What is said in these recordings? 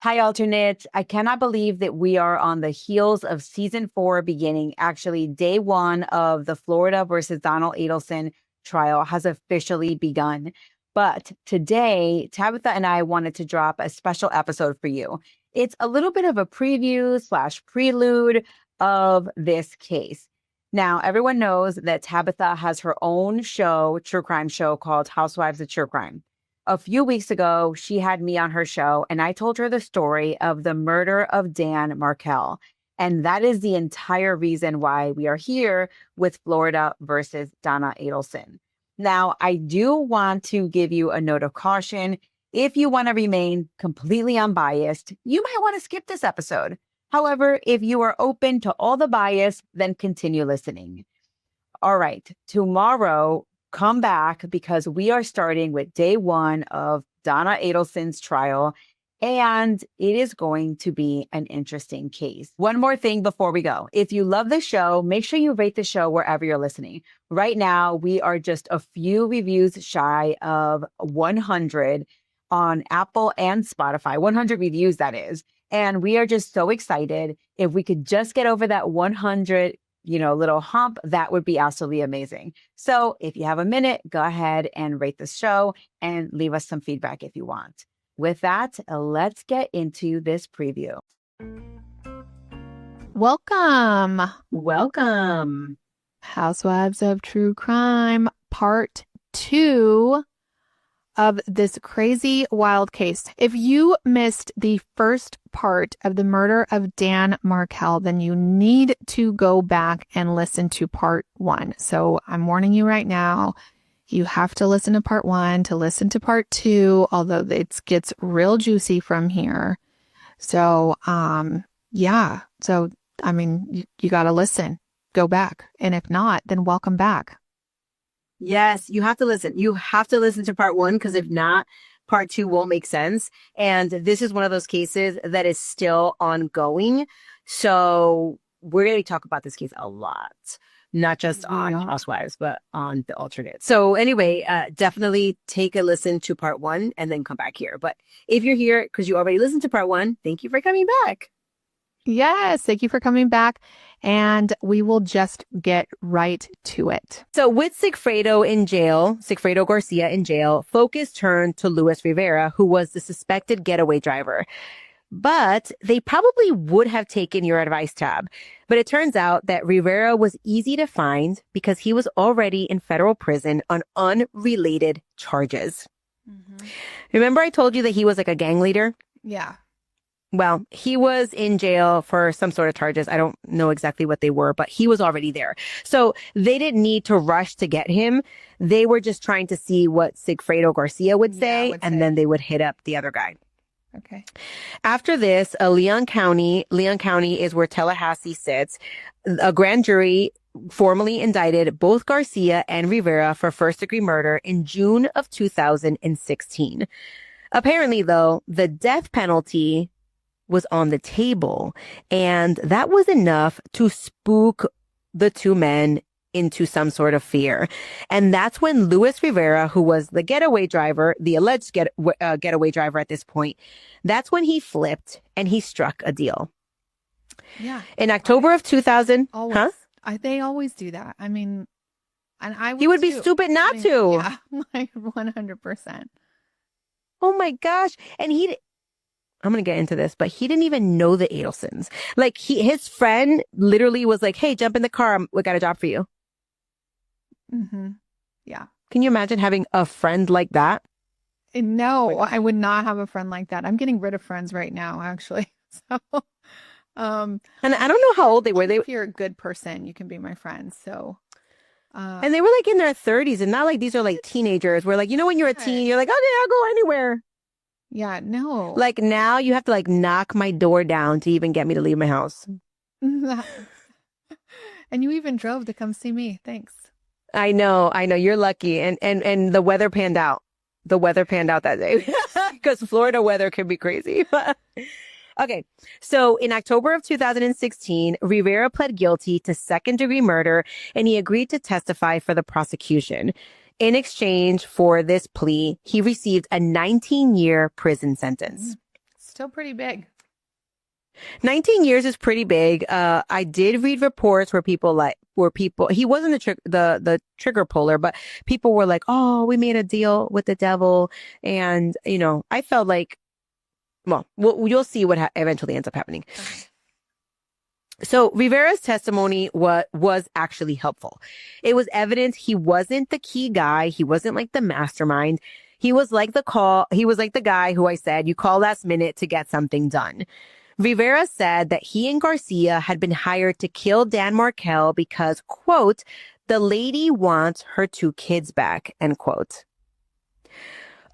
Hi, alternates. I cannot believe that we are on the heels of season 4 beginning. Actually, day 1 of the Florida versus Donna Adelson trial has officially begun. But today, Tabitha and I wanted to drop a special episode for you. It's a little bit of a preview slash prelude of this case. Now, everyone knows that Tabitha has her own show, true crime show called Housewives of True Crime. A few weeks ago, she had me on her show, and I told her the story of the murder of Dan Markel. And that is the entire reason why we are here with Florida versus Donna Adelson. Now, I do want to give you a note of caution. If you want to remain completely unbiased, you might want to skip this episode. However, if you are open to all the bias, then continue listening. All right, tomorrow, come back because we are starting with day 1 of Donna Adelson's trial, and it is going to be an interesting case. One more thing before we go. If you love the show, make sure you rate the show wherever you're listening. Right now, we are just a few reviews shy of 100 on Apple and Spotify, 100 reviews, that is. And we are just so excited. If we could just get over that 100 little hump, that would be absolutely amazing. So if you have a minute, go ahead and rate the show and leave us some feedback if you want. With that, let's get into this preview. Welcome. Welcome. Housewives of True Crime, part 2 of this crazy wild case. If you missed the first part of the murder of Dan Markel, then you need to go back and listen to part 1. So I'm warning you right now, you have to listen to part 1 to listen to part 2, although it gets real juicy from here. So, yeah. So, I mean, you got to listen, go back. And if not, then welcome back. Yes, you have to listen. You have to listen to part 1 because if not, part 2 won't make sense. And this is one of those cases that is still ongoing. So we're going to talk about this case a lot, not just on Housewives, but on the alternate. So anyway, definitely take a listen to part 1 and then come back here. But if you're here because you already listened to part 1, thank you for coming back. Yes, thank you for coming back. And we will just get right to it. So with Sigfredo Garcia in jail, focus turned to Luis Rivera, who was the suspected getaway driver. But they probably would have taken your advice, Tab. But it turns out that Rivera was easy to find because he was already in federal prison on unrelated charges. Mm-hmm. Remember I told you that he was like a gang leader? Yeah. Well, he was in jail for some sort of charges. I don't know exactly what they were, but he was already there. So they didn't need to rush to get him. They were just trying to see what Sigfredo Garcia would say, and then they would hit up the other guy. Okay. After this, Leon County is where Tallahassee sits. A grand jury formally indicted both Garcia and Rivera for first-degree murder in June of 2016. Apparently, though, the death penalty was on the table, and that was enough to spook the two men into some sort of fear. And that's when Luis Rivera, who was the getaway driver, the alleged getaway driver at this point, that's when he flipped and he struck a deal. Yeah. In October of 2000, they always do that. I mean, and I would he would be stupid not to. Yeah, like 100%. Oh my gosh. And I'm going to get into this, but he didn't even know the Adelsons. Like his friend literally was like, hey, jump in the car. We got a job for you. Mm-hmm. Yeah. Can you imagine having a friend like that? No, I would not have a friend like that. I'm getting rid of friends right now, actually. So, and I don't know how old they were. If you're a good person, you can be my friend. So, and they were like in their 30s and not like these are like teenagers where like, when you're a teen, you're like, okay, I'll go anywhere. Yeah, no. Like now you have to like knock my door down to even get me to leave my house. And you even drove to come see me. Thanks. I know. You're lucky. And the weather panned out. The weather panned out that day because Florida weather can be crazy. Okay. So in October of 2016, Rivera pled guilty to second-degree murder and he agreed to testify for the prosecution. In exchange for this plea, he received a 19-year prison sentence. Still pretty big. 19 years is pretty big. I did read reports where he wasn't the trigger puller, but people were like, "Oh, we made a deal with the devil," and I felt like, well, you'll see what eventually ends up happening. Okay. So Rivera's testimony was actually helpful. It was evidence he wasn't the key guy. He wasn't like the mastermind. He was like the guy who I said you call last minute to get something done. Rivera said that he and Garcia had been hired to kill Dan Markel because, quote, the lady wants her 2 kids back, end quote.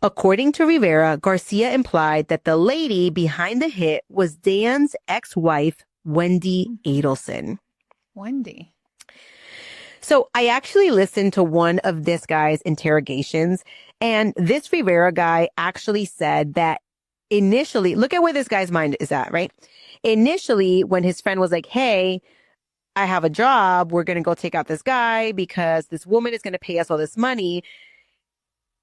According to Rivera, Garcia implied that the lady behind the hit was Dan's ex-wife, Wendy Adelson. Wendy. So I actually listened to one of this guy's interrogations, and this Rivera guy actually said that initially, look at where this guy's mind is at, right? Initially, when his friend was like, hey, I have a job, we're going to go take out this guy because this woman is going to pay us all this money,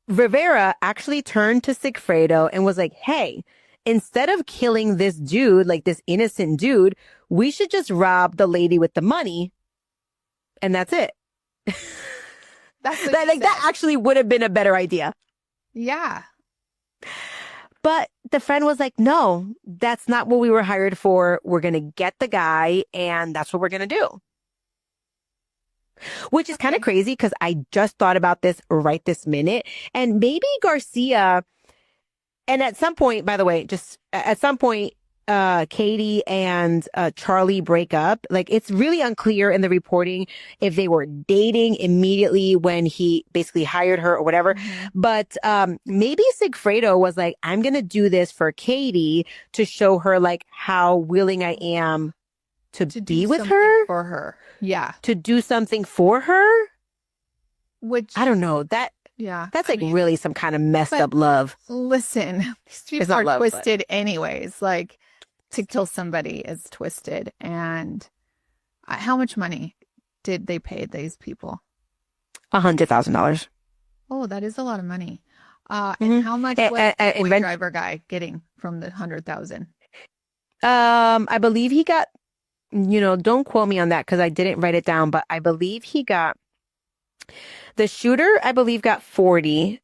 Rivera actually turned to Sigfredo and was like, hey, instead of killing this dude, like this innocent dude, we should just rob the lady with the money. And that's it. That's that actually would have been a better idea. Yeah. But the friend was like, no, that's not what we were hired for. We're going to get the guy and that's what we're going to do. Which is kind of crazy because I just thought about this right this minute. And maybe Garcia, and at some point, by the way, just at some point, Katie and Charlie break up. Like, it's really unclear in the reporting if they were dating immediately when he basically hired her or whatever. Mm-hmm. But maybe Sigfredo was like, I'm going to do this for Katie to show her like how willing I am to be with her. For her. Yeah. To do something for her. Which, I don't know. That's really some kind of messed up love. Listen, these people are twisted anyways. Like, to kill somebody is twisted. And how much money did they pay these people? $100,000. Oh, that is a lot of money. And how much was the driver guy getting from the 100,000? I believe he got, don't quote me on that because I didn't write it down, but I believe he got, the shooter, I believe, got 40.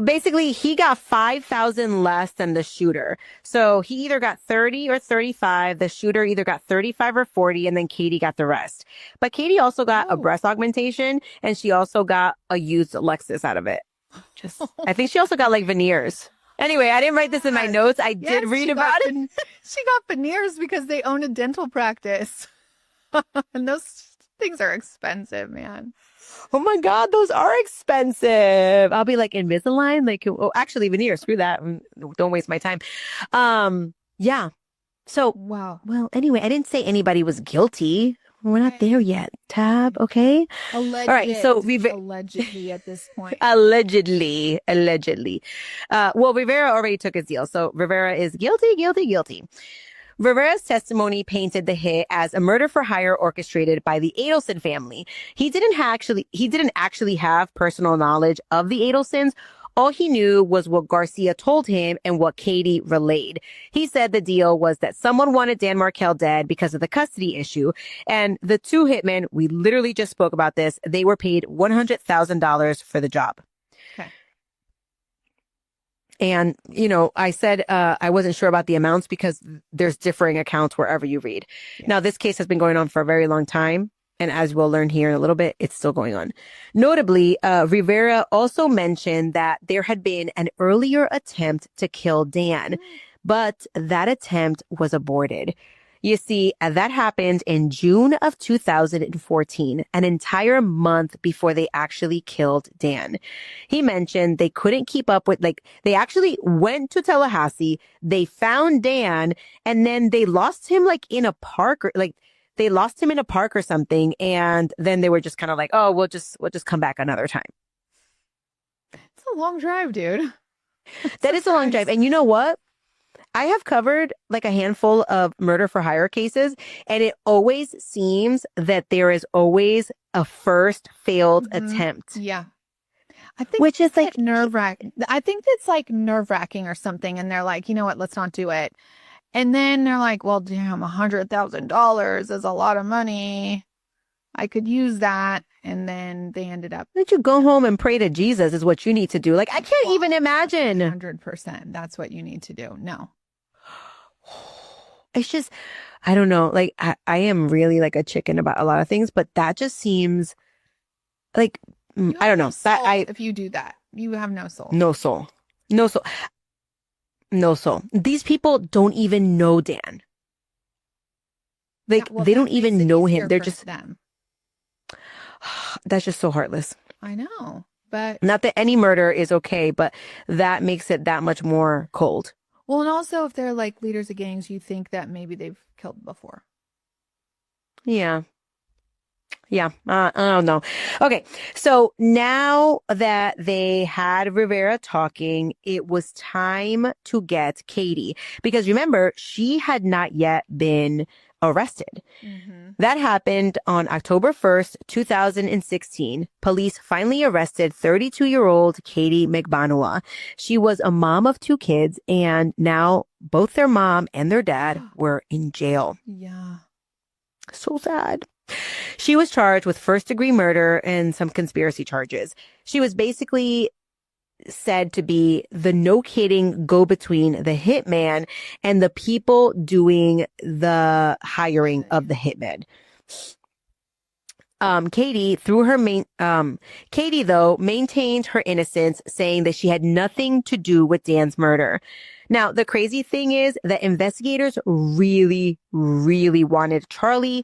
Basically, he got 5,000 less than the shooter. So he either got 30 or 35. The shooter either got 35 or 40, and then Katie got the rest. But Katie also got a breast augmentation, and she also got a used Lexus out of it. I think she also got like veneers. Anyway, I didn't write this in my notes. I did read about it. She got veneers because they own a dental practice. And those things are expensive, man. Oh my God, those are expensive. I'll be like Invisalign, actually veneers, screw that. Don't waste my time. Yeah. So, wow. Well, anyway, I didn't say anybody was guilty. We're not there yet, Tab. Okay. Alleged. All right. So allegedly at this point. Allegedly. Well, Rivera already took his deal. So Rivera is guilty. Rivera's testimony painted the hit as a murder for hire orchestrated by the Adelson family. He didn't actually have personal knowledge of the Adelsons. All he knew was what Garcia told him and what Katie relayed. He said the deal was that someone wanted Dan Markel dead because of the custody issue. And the 2 hitmen, we literally just spoke about this, they were paid $100,000 for the job. Okay. And, I said I wasn't sure about the amounts because there's differing accounts wherever you read. Yeah. Now, this case has been going on for a very long time. And as we'll learn here in a little bit, it's still going on. Notably, Rivera also mentioned that there had been an earlier attempt to kill Dan, but that attempt was aborted. You see, that happened in June of 2014, an entire month before they actually killed Dan. He mentioned they couldn't keep up with, they actually went to Tallahassee, they found Dan, and then they lost him, in a park, they lost him in a park or something, and then they were just kind of like, oh, we'll just come back another time. It's a long drive, dude. That is a long drive. And you know what? I have covered a handful of murder for hire cases, and it always seems that there is always a first failed attempt. Yeah. I think which is like nerve-wracking. I think it's like nerve-wracking or something. And they're like, you know what, let's not do it. And then they're like, well, damn, $100,000 is a lot of money. I could use that. And then they ended up. Why don't you go home and pray to Jesus is what you need to do. Like, I can't even imagine. 100%. That's what you need to do. No. It's just, I don't know. Like, I am really like a chicken about a lot of things, but that just seems like, I don't know. If you do that, you have no soul. No soul. No soul. No soul. These people don't even know Dan. Like, they don't even know him. They're just them. That's just so heartless. I know, but not that any murder is okay, but that makes it that much more cold. Well, and also if they're like leaders of gangs, you think that maybe they've killed before. Yeah. I don't know. Okay, so now that they had Rivera talking, it was time to get Katie. Because remember, she had not yet been arrested. Mm-hmm. That happened on October 1st, 2016. Police finally arrested 32-year-old Katie McBanua. She was a mom of 2 kids, and now both their mom and their dad were in jail. Yeah. So sad. She was charged with first-degree murder and some conspiracy charges. She was basically said to be the no-kidding go-between the hitman and the people doing the hiring of the hitman. Katie, though, maintained her innocence, saying that she had nothing to do with Dan's murder. Now, the crazy thing is that investigators really, really wanted Charlie,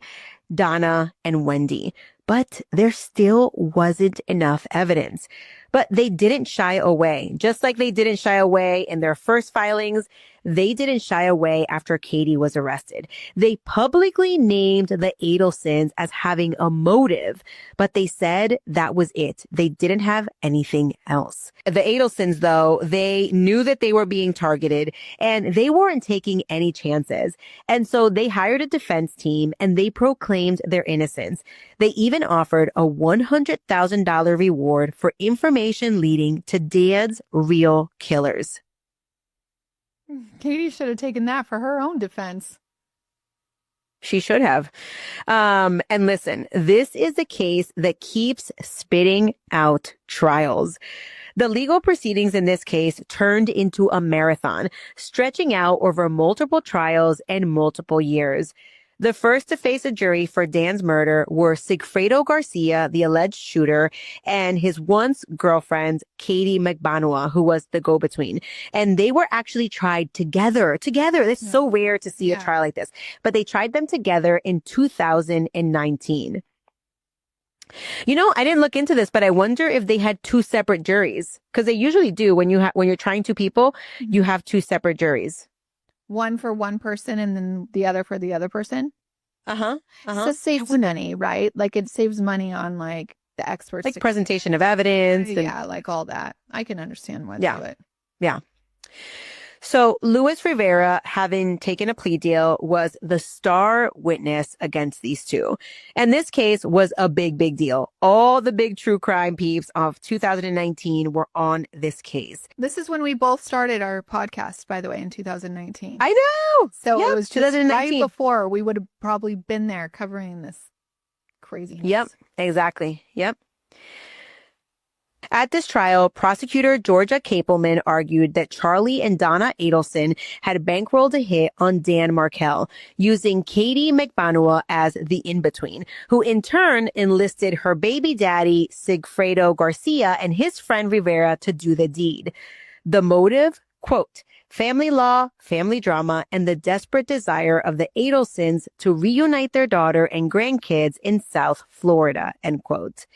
Donna, and Wendy, but there still wasn't enough evidence. But they didn't shy away. Just like they didn't shy away in their first filings, they didn't shy away after Katie was arrested. They publicly named the Adelsons as having a motive, but they said that was it. They didn't have anything else. The Adelsons, though, they knew that they were being targeted and they weren't taking any chances. And so they hired a defense team and they proclaimed their innocence. They even offered a $100,000 reward for information leading to Dan's real killers. Katie should have taken that for her own defense. She should have. And listen, this is a case that keeps spitting out trials. The legal proceedings in this case turned into a marathon, stretching out over multiple trials and multiple years. The first to face a jury for Dan's murder were Sigfredo Garcia, the alleged shooter, and his once girlfriend, Katie McBanua, who was the go-between. And they were actually tried together. It's so rare to see a trial like this. But they tried them together in 2019. You know, I didn't look into this, but I wonder if they had 2 separate juries. Because they usually do when you're trying 2 people, you have 2 separate juries. One for one person and then the other for the other person. So it saves money, right? Like it saves money on like the experts. Like presentation of evidence. Yeah, like all that. I can understand why they do it. Yeah. So Luis Rivera, having taken a plea deal, was the star witness against these 2. And this case was a big, big deal. All the big true crime peeps of 2019 were on this case. This is when we both started our podcast, by the way, in 2019. I know. So it was 2019. Right before we would have probably been there covering this craziness. Yep, exactly. Yep. At this trial, prosecutor Georgia Capelman argued that Charlie and Donna Adelson had bankrolled a hit on Dan Markel, using Katie McBanua as the in-between, who in turn enlisted her baby daddy, Sigfredo Garcia, and his friend Rivera to do the deed. The motive, quote, family law, family drama, and the desperate desire of the Adelsons to reunite their daughter and grandkids in South Florida, end quote.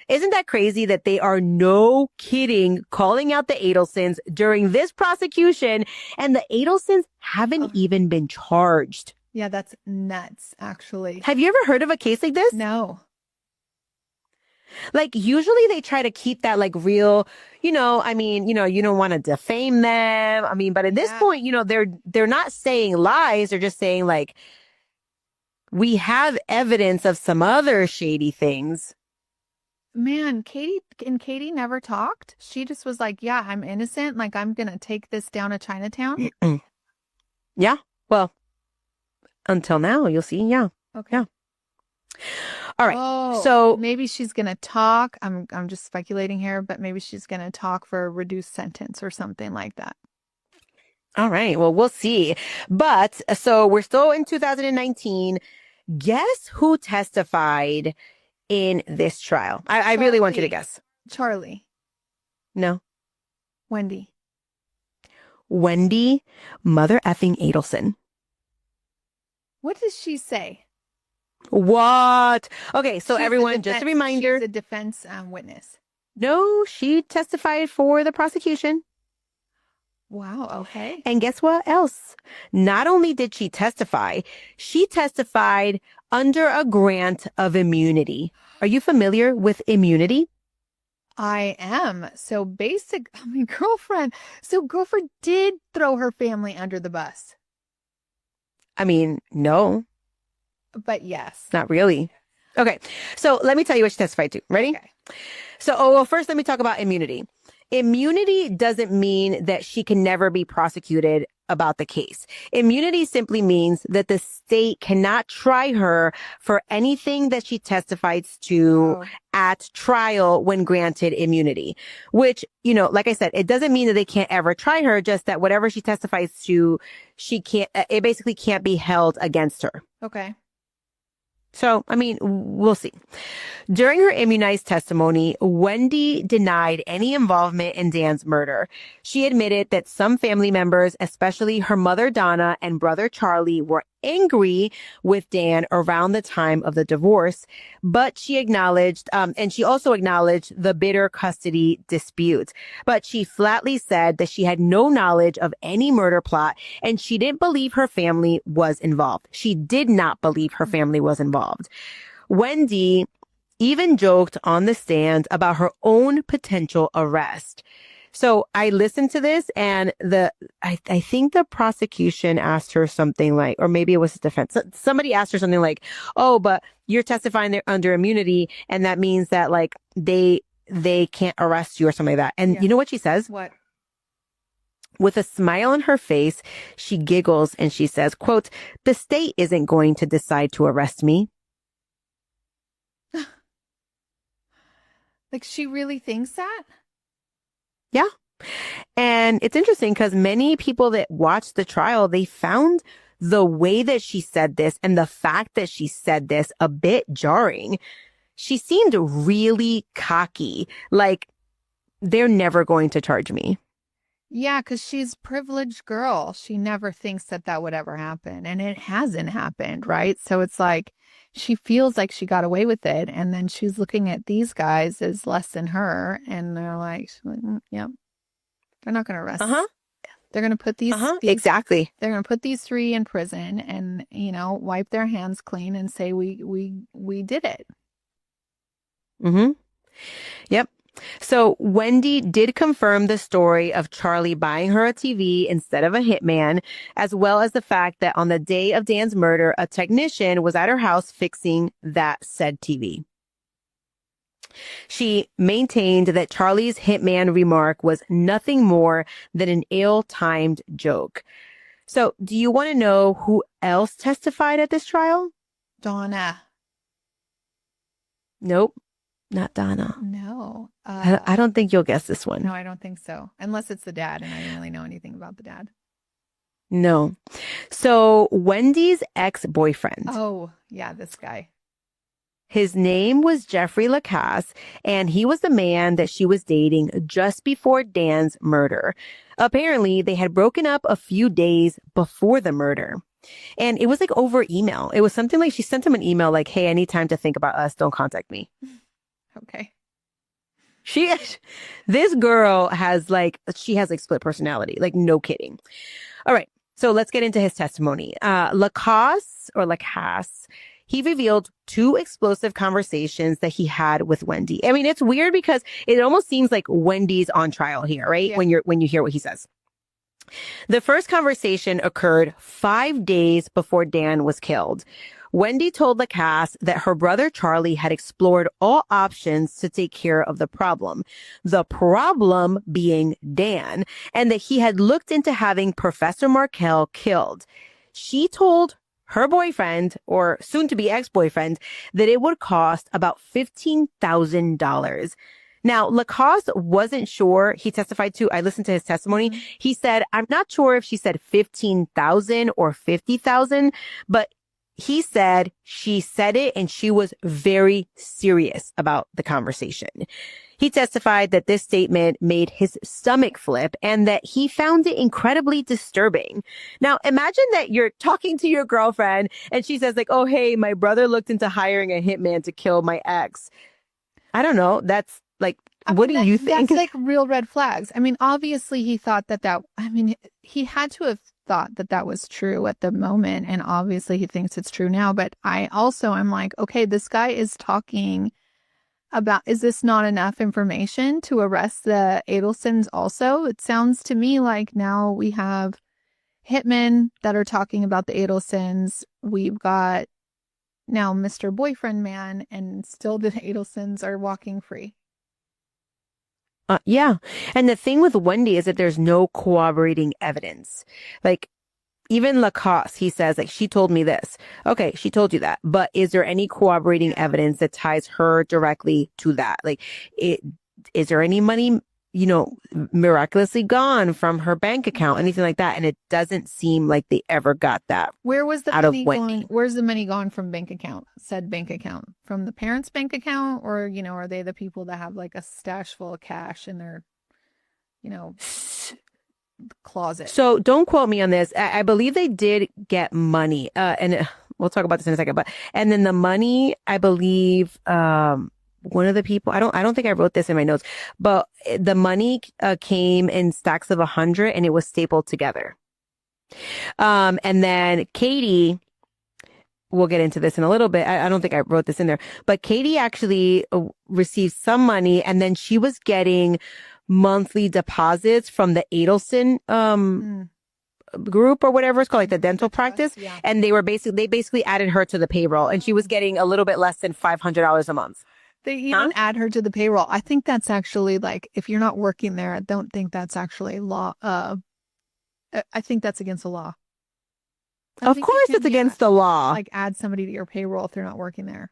Isn't that crazy that they are no kidding calling out the Adelsons during this prosecution, and the Adelsons haven't even been charged? Yeah, that's nuts, actually. Have you ever heard of a case like this? No. Like, usually they try to keep that like real, you don't want to defame them. I mean, but at this point, they're not saying lies. They're just saying like, we have evidence of some other shady things. man, Katie never talked. She just was like, yeah, I'm innocent. Like, I'm going to take this down to Chinatown. Yeah. Well, until now, you'll see. Yeah. Okay. Yeah. All right. Oh, So maybe she's going to talk. I'm just speculating here, but maybe she's going to talk for a reduced sentence or something like that. all right. Well, we'll see. But so we're still in 2019. Guess who testified in this trial? I really want you to guess. Charlie. No. Wendy. Wendy mother effing Adelson. What does she say? What? Okay, so She's everyone, just a reminder. She's a defense witness. No, she testified for the prosecution. Wow, okay. And guess what else? Not only did she testify under a grant of immunity. Are you familiar with immunity? I am. So girlfriend did throw her family under the bus. I mean, no, But yes. not really. Okay, so let me tell you what she testified to. Ready? Okay. So, well, first let me talk about immunity. Immunity doesn't mean that she can never be prosecuted about the case. Immunity simply means that the state cannot try her for anything that she testifies to at trial when granted immunity, which, you know, like I said, it doesn't mean that they can't ever try her, just that whatever she testifies to, it basically can't be held against her. Okay. So, I mean, we'll see. During her immunized testimony, Wendy denied any involvement in Dan's murder. She admitted that some family members, especially her mother Donna and brother Charlie, were angry with Dan around the time of the divorce, but she acknowledged, and she also acknowledged the bitter custody dispute. But she flatly said that she had no knowledge of any murder plot, and she didn't believe her family was involved. She did not believe her family was involved. Wendy even joked on the stand about her own potential arrest. So I listened to this, and I think the prosecution asked her something like, or maybe it was the defense. Somebody asked her something like, "Oh, but you're testifying there under immunity, and that means that like they can't arrest you or something like that." And you know what she says? What? With a smile on her face, she giggles and she says, quote, "The state isn't going to decide to arrest me." Like, she really thinks that? Yeah. And it's interesting because many people that watched the trial, they found the way that she said this and the fact that she said this a bit jarring. She seemed really cocky, like they're never going to charge me. Yeah, because she's a privileged girl. She never thinks that would ever happen. And it hasn't happened, right? So it's like she feels like she got away with it. And then she's looking at these guys as less than her. And they're like, yeah, they're not going to arrest. They're going to put these exactly. They're going to put these three in prison and, you know, wipe their hands clean and say, we did it. Mm-hmm. Yep. So Wendy did confirm the story of Charlie buying her a TV instead of a hitman, as well as the fact that on the day of Dan's murder, a technician was at her house fixing that said TV. She maintained that Charlie's hitman remark was nothing more than an ill-timed joke. So do you want to know who else testified at this trial? Donna. Nope. Not Donna. No. I don't think you'll guess this one. No, I don't think so. Unless it's the dad, and I didn't really know anything about the dad. No. So Wendy's ex-boyfriend. Oh, yeah, this guy. His name was Jeffrey Lacasse, and he was the man that she was dating just before Dan's murder. Apparently, they had broken up a few days before the murder. And it was like over email. It was something like she sent him an email like, "Hey, I need time to think about us. Don't contact me." Okay. This girl has like split personality, like no kidding. All right. So let's get into his testimony. Lacasse, he revealed 2 explosive conversations that he had with Wendy. I mean, it's weird because it almost seems like Wendy's on trial here, right? Yeah. When you hear what he says. The first conversation occurred 5 days before Dan was killed. Wendy told the cast that her brother Charlie had explored all options to take care of the problem being Dan, and that he had looked into having Professor Markel killed. She told her boyfriend, or soon-to-be ex-boyfriend, that it would cost about $15,000. Now, Lacoste wasn't sure. He testified to, I listened to his testimony. He said, I'm not sure if she said 15,000 or 50,000, but he said she said it and she was very serious about the conversation. He testified that this statement made his stomach flip and that he found it incredibly disturbing. Now, imagine that you're talking to your girlfriend and she says like, oh, hey, my brother looked into hiring a hitman to kill my ex. I don't know. That's like, what do you think? That's like real red flags. I mean, obviously he thought he had to have thought that was true at the moment. And obviously he thinks it's true now. But I'm like, okay, this guy is talking about, is this not enough information to arrest the Adelsons also? It sounds to me like now we have hitmen that are talking about the Adelsons. We've got now Mr. Boyfriend Man, and still the Adelsons are walking free. Yeah. And the thing with Wendy is that there's no corroborating evidence. Like, even Lacoste, he says, like, she told me this. Okay, she told you that. But is there any corroborating evidence that ties her directly to that? Like, is there any money, miraculously gone from her bank account, anything like that? And it doesn't seem like they ever got that. Where was the out money of Wendy. going? Where's the money gone from bank account? Said bank account from the parents' bank account, or are they the people that have like a stash full of cash in their, closet? So don't quote me on this. I believe they did get money, and we'll talk about this in a second. And then the money, I believe, one of the people, I don't think I wrote this in my notes, but the money came in stacks of 100 and it was stapled together. And then Katie, we'll get into this in a little bit. I don't think I wrote this in there, but Katie actually received some money, and then she was getting monthly deposits from the Adelson group or whatever it's called, like the dental practice. Yeah. And they basically added her to the payroll, and she was getting a little bit less than $500 a month. They even add her to the payroll. I think that's actually like, if you're not working there, I don't think that's actually law. I think that's against the law. Of course it's against the law. Like, add somebody to your payroll if they're not working there.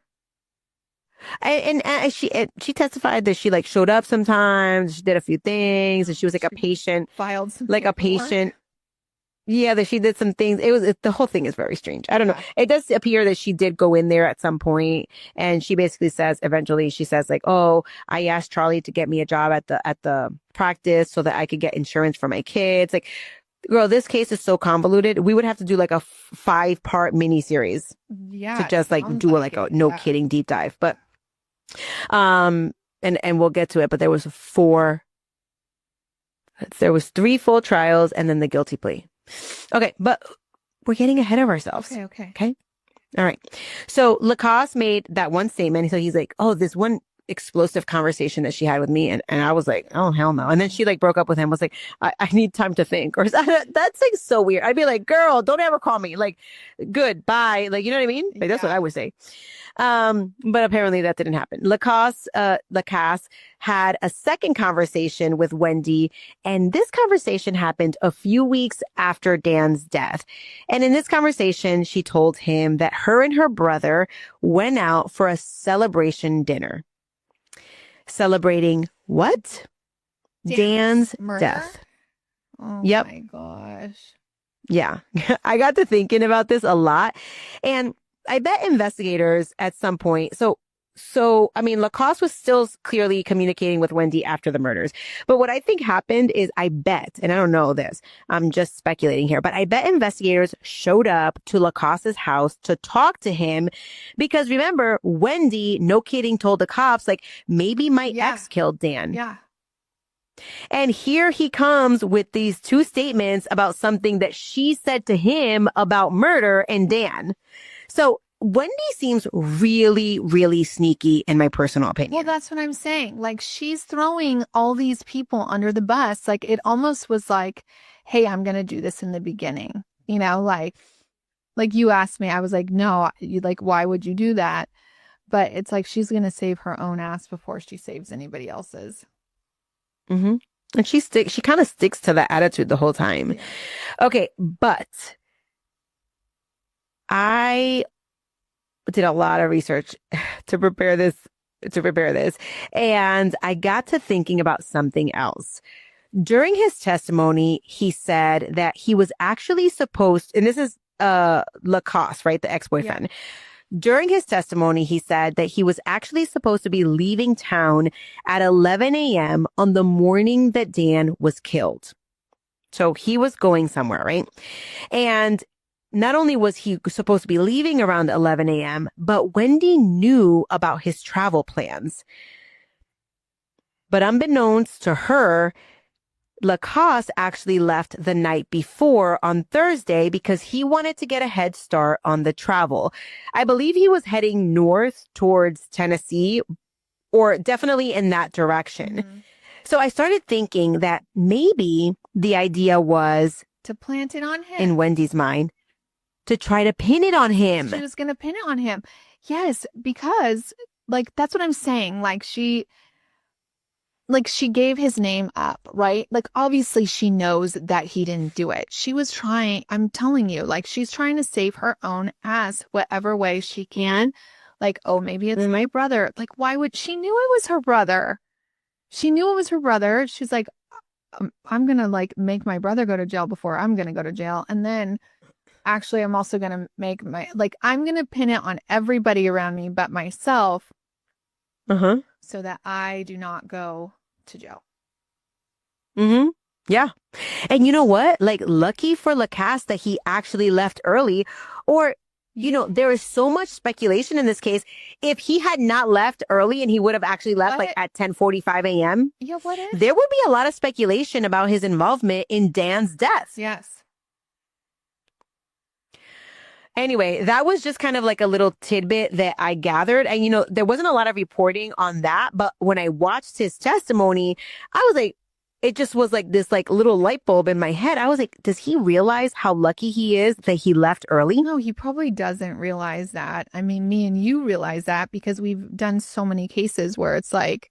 And she testified that she like showed up sometimes, she did a few things, and she was like a patient, filed some like a patient. Yeah, that she did some things. The whole thing is very strange. I don't know. It does appear that she did go in there at some point, and she basically says, eventually she says like, oh, I asked Charlie to get me a job at the practice so that I could get insurance for my kids. Like, girl, this case is so convoluted. We would have to do like a 5-part miniseries to just like do a no kidding deep dive. But, and we'll get to it, but there was 3 full trials and then the guilty plea. Okay, but we're getting ahead of ourselves. Okay. All right. So Lacoste made that one statement. So he's like, oh, this one explosive conversation that she had with me. And I was like, oh, hell no. And then she like broke up with him, was like, I need time to think. Or that's like so weird. I'd be like, girl, don't ever call me. Like, good, bye. Like, you know what I mean? Like, that's what I would say. But apparently that didn't happen. Lacoste had a second conversation with Wendy, and this conversation happened a few weeks after Dan's death. And in this conversation, she told him that her and her brother went out for a celebration dinner. Celebrating what? Dan's death. Oh yep. My gosh. Yeah. I got to thinking about this a lot, and I bet investigators at some point, so, I mean, Lacoste was still clearly communicating with Wendy after the murders. But what I think happened is, I bet, and I don't know this, I'm just speculating here, but I bet investigators showed up to Lacoste's house to talk to him because remember, Wendy, no kidding, told the cops, like, maybe my ex killed Dan. Yeah. And here he comes with these 2 statements about something that she said to him about murder and Dan. So Wendy seems really, really sneaky in my personal opinion. Well, that's what I'm saying. Like, she's throwing all these people under the bus. Like, it almost was like, hey, I'm going to do this in the beginning. Like, Like you asked me, I was like, no, you like, why would you do that? But it's like she's going to save her own ass before she saves anybody else's. Mm-hmm. And she kind of sticks to that attitude the whole time. Yeah. Okay, but I did a lot of research to prepare this, and I got to thinking about something else. During his testimony, he said that he was actually supposed, and this is Lacoste, right, the ex-boyfriend. Yeah. During his testimony, he said that he was actually supposed to be leaving town at 11 a.m. on the morning that Dan was killed. So he was going somewhere, right? And not only was he supposed to be leaving around 11 a.m., but Wendy knew about his travel plans. But unbeknownst to her, Lacoste actually left the night before on Thursday because he wanted to get a head start on the travel. I believe he was heading north towards Tennessee, or definitely in that direction. Mm-hmm. So I started thinking that maybe the idea was to plant it on him. In Wendy's mind, to try to pin it on him. She was going to pin it on him. Yes, because like, that's what I'm saying. Like she gave his name up, right? Like, obviously she knows that he didn't do it. She was trying, I'm telling you, like, she's trying to save her own ass whatever way she can. Like, oh, maybe it's my brother. Like, why would, she knew it was her brother. She knew it was her brother. She's like, I'm going to like make my brother go to jail before I'm going to go to jail. And then actually, I'm also going to make I'm going to pin it on everybody around me but myself. Uh-huh. So that I do not go to jail. Mm-hmm. Yeah. And you know what? Like, lucky for Lacoste that he actually left early. Or, you know, there is so much speculation in this case. If he had not left early and he would have actually left at 10:45 a.m. Yeah, what if? There would be a lot of speculation about his involvement in Dan's death. Yes. Anyway, that was just kind of like a little tidbit that I gathered. And, you know, there wasn't a lot of reporting on that. But when I watched his testimony, I was like, it just was like this like little light bulb in my head. I was like, does he realize how lucky he is that he left early? No, he probably doesn't realize that. I mean, me and you realize that because we've done so many cases where it's like,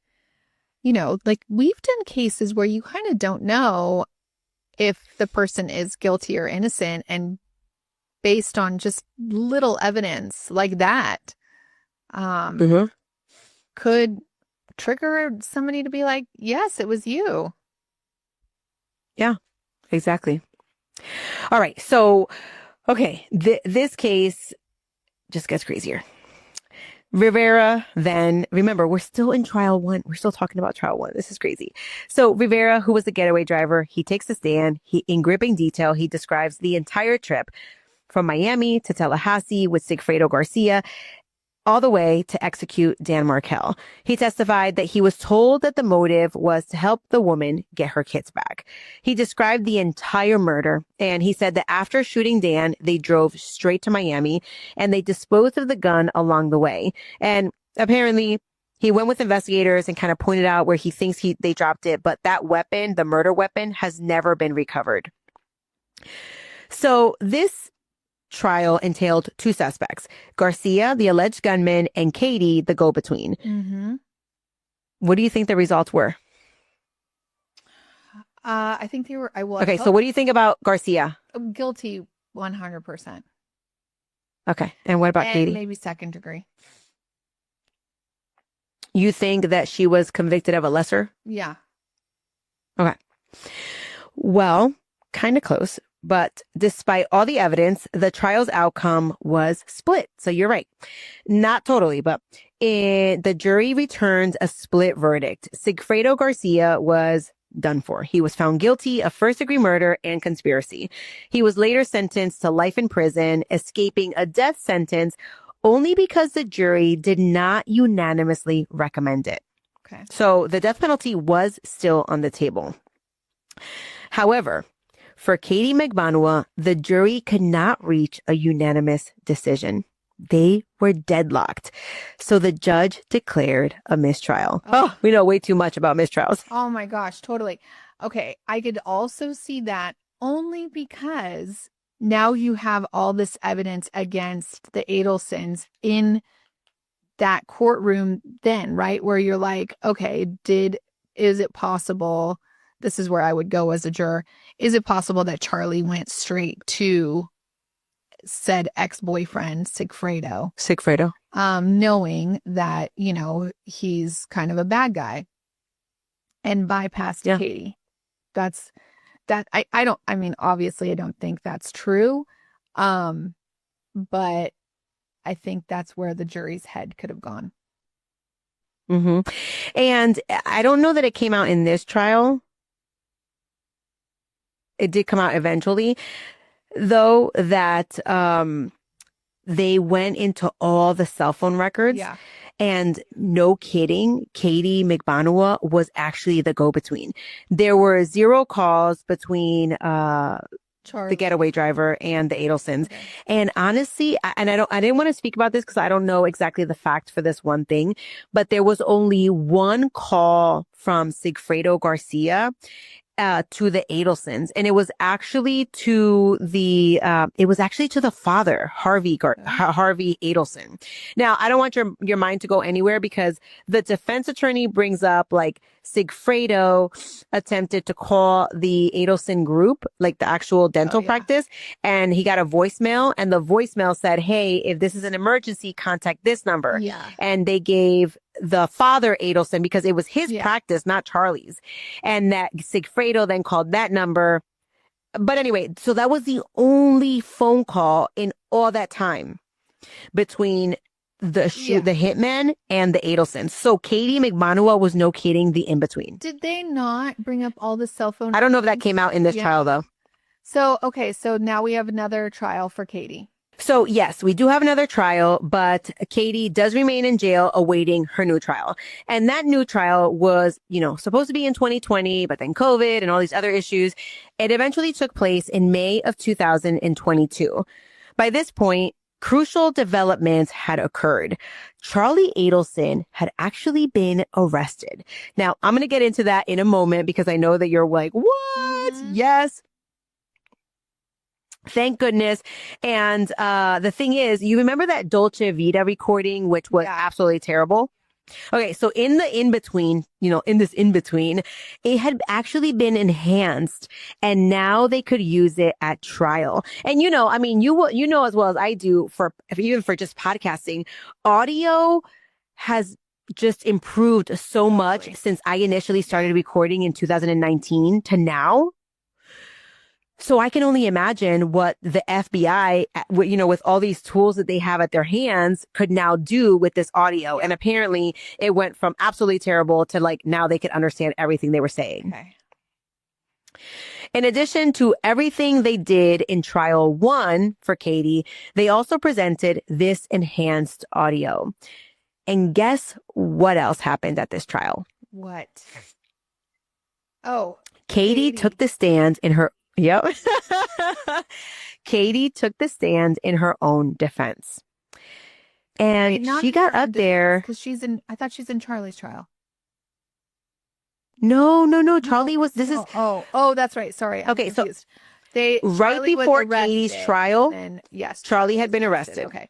you know, like we've done cases where you kind of don't know if the person is guilty or innocent, and based on just little evidence like that, could trigger somebody to be like, yes, it was you. Yeah, exactly. All right. So, okay, this case just gets crazier. Rivera, then, remember, we're still in trial one. We're still talking about trial one. This is crazy. So Rivera, who was the getaway driver, he takes the stand. In gripping detail, he describes the entire trip from Miami to Tallahassee with Sigfredo Garcia, all the way to execute Dan Markel. He testified that he was told that the motive was to help the woman get her kids back. He described the entire murder, and he said that after shooting Dan, they drove straight to Miami, and they disposed of the gun along the way. And apparently, he went with investigators and kind of pointed out where he thinks they dropped it, but that weapon, the murder weapon, has never been recovered. So this trial entailed two suspects, Garcia, the alleged gunman, and Katie, the go-between. Mm-hmm. What do you think the results were? I think they were... Okay, so what do you think about Garcia? Guilty 100%. Okay, and what about Katie? Maybe second degree. You think that she was convicted of a lesser? Yeah. Okay. Well, kind of close. But despite all the evidence, the trial's outcome was split. So you're right. Not totally, but the jury returned a split verdict. Sigfredo Garcia was done for. He was found guilty of first-degree murder and conspiracy. He was later sentenced to life in prison, escaping a death sentence only because the jury did not unanimously recommend it. Okay. So the death penalty was still on the table. However, for Katie Magbanua, the jury could not reach a unanimous decision. They were deadlocked. So the judge declared a mistrial. Oh, we know way too much about mistrials. Oh my gosh, totally. Okay, I could also see that only because now you have all this evidence against the Adelsons in that courtroom then, right? Where you're like, okay, is it possible? This is where I would go as a juror. Is it possible that Charlie went straight to said ex-boyfriend, Sigfredo. knowing that, he's kind of a bad guy and bypassed Katie? Obviously I don't think that's true. But I think that's where the jury's head could have gone. Mm-hmm. And I don't know that it came out in this trial. It did come out eventually, though, that they went into all the cell phone records. Yeah. And no kidding, Katie McBanua was actually the go-between. There were 0 calls between the getaway driver and the Adelsons. Okay. And honestly, I didn't want to speak about this because I don't know exactly the fact for this one thing, but there was only 1 call from Sigfredo Garcia to the Adelsons, and it was actually to the father, Harvey Adelson. Now, I don't want your mind to go anywhere because the defense attorney brings up like Sigfredo attempted to call the Adelson group, like the actual dental practice, and he got a voicemail, and the voicemail said, "Hey, if this is an emergency, contact this number." Yeah. And they gave the father Adelson, because it was his practice, not Charlie's. And that Sigfredo then called that number. But anyway, so that was the only phone call in all that time between the hitman and the Adelsons. So Katie McBanua was, no kidding, the in-between. Did they not bring up all the cell phone? I don't know if that came out in this trial, though. So, okay, so now we have another trial for Katie. So yes, we do have another trial, but Katie does remain in jail awaiting her new trial. And that new trial was, supposed to be in 2020, but then COVID and all these other issues. It eventually took place in May of 2022. By this point, crucial developments had occurred. Charlie Adelson had actually been arrested. Now, I'm going to get into that in a moment because I know that you're like, what? Mm-hmm. Yes. Thank goodness. And the thing is, you remember that Dolce Vita recording, which was absolutely terrible? Okay, so in the in-between, it had actually been enhanced, and now they could use it at trial. And you know as well as I do, even for just podcasting, audio has just improved so much since I initially started recording in 2019 to now. So I can only imagine what the FBI, with all these tools that they have at their hands, could now do with this audio. And apparently it went from absolutely terrible to now they could understand everything they were saying. Okay. In addition to everything they did in trial 1 for Katie, they also presented this enhanced audio. And guess what else happened at this trial? What? Oh. Katie took the stand in her Yep. Katie took the stand in her own defense. And she got up there. Because I thought she's in Charlie's trial. No. Charlie was, Oh, that's right. Sorry. I'm confused. Right before Katie's trial, and yes, Charlie had been arrested. Okay.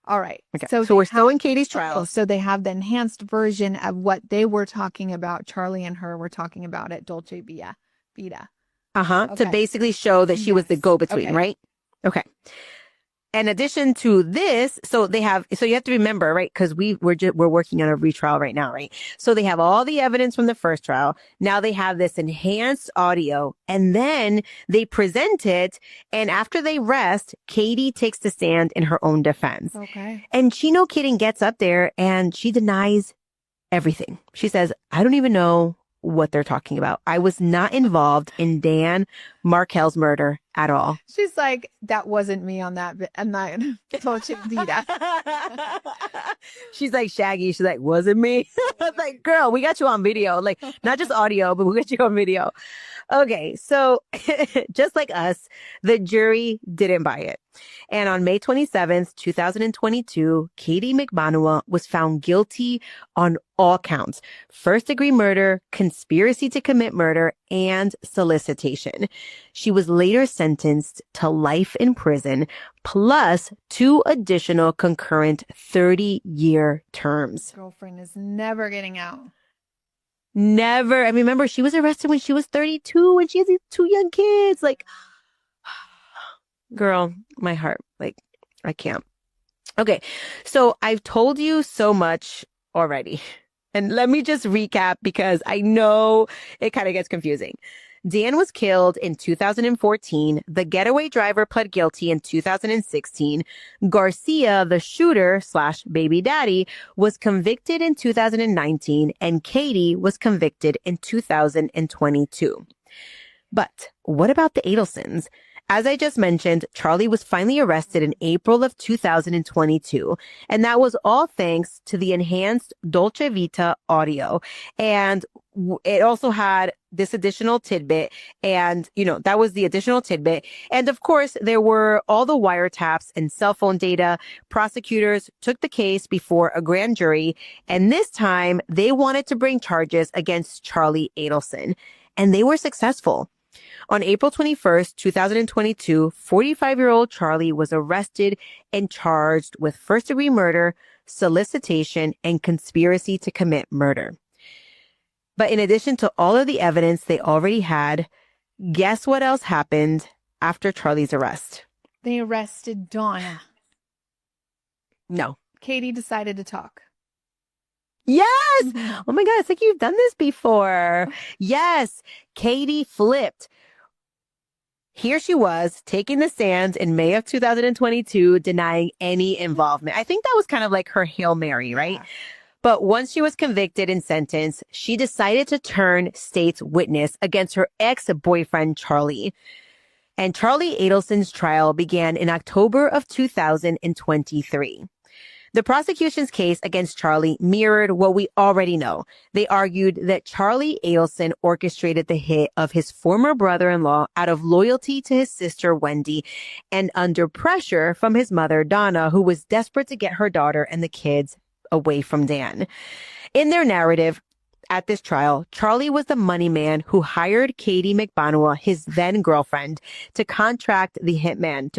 All right. Okay. So we're still in Katie's trial. So they have the enhanced version of what they were talking about. Charlie and her were talking about at Dolce Vita. Okay. To basically show that she was the go-between, right? Okay. In addition to this, so you have to remember, right? Because we're working on a retrial right now, right? So they have all the evidence from the first trial. Now they have this enhanced audio, and then they present it. And after they rest, Katie takes the stand in her own defense. Okay. And she, no kidding, gets up there and she denies everything. She says, "I don't even know what they're talking about. I was not involved in Dan Markel's murder at all." She's like, "That wasn't me on that. I'm not Dolce Vita." She's like, Shaggy. She's like, "Wasn't me?" I was like, "Girl, we got you on video. Like, not just audio, but we got you on video." Okay, so just like us, the jury didn't buy it. And on May 27th, 2022, Katie McBanua was found guilty on all counts: first-degree murder, conspiracy to commit murder, and solicitation. She was later sentenced to life in prison, plus 2 additional concurrent 30-year terms. Girlfriend is never getting out. Never. I mean, remember, she was arrested when she was 32 and she has these 2 young kids. Like, girl, my heart. Like, I can't. Okay, so I've told you so much already. And let me just recap because I know it kind of gets confusing. Dan was killed in 2014. The getaway driver pled guilty in 2016. Garcia, the shooter / baby daddy, was convicted in 2019, and Katie was convicted in 2022. But what about the Adelsons? As I just mentioned, Charlie was finally arrested in April of 2022, and that was all thanks to the enhanced Dolce Vita audio. And it also had this additional tidbit, and, that was the additional tidbit. And of course, there were all the wiretaps and cell phone data. Prosecutors took the case before a grand jury, and this time they wanted to bring charges against Charlie Adelson, and they were successful. On April 21st, 2022, 45-year-old Charlie was arrested and charged with first-degree murder, solicitation, and conspiracy to commit murder. But in addition to all of the evidence they already had, guess what else happened after Charlie's arrest? They arrested Donna. No. Katie decided to talk. Yes! Oh my God, it's like you've done this before. Yes, Katie flipped. Here she was taking the stand in May of 2022, denying any involvement. I think that was kind of like her Hail Mary, right? Yeah. But once she was convicted and sentenced, she decided to turn state's witness against her ex-boyfriend, Charlie. And Charlie Adelson's trial began in October of 2023. The prosecution's case against Charlie mirrored what we already know. They argued that Charlie Adelson orchestrated the hit of his former brother-in-law out of loyalty to his sister, Wendy, and under pressure from his mother, Donna, who was desperate to get her daughter and the kids away from Dan. In their narrative, at this trial, Charlie was the money man who hired Katie McBanua, his then girlfriend, to contract the hitman,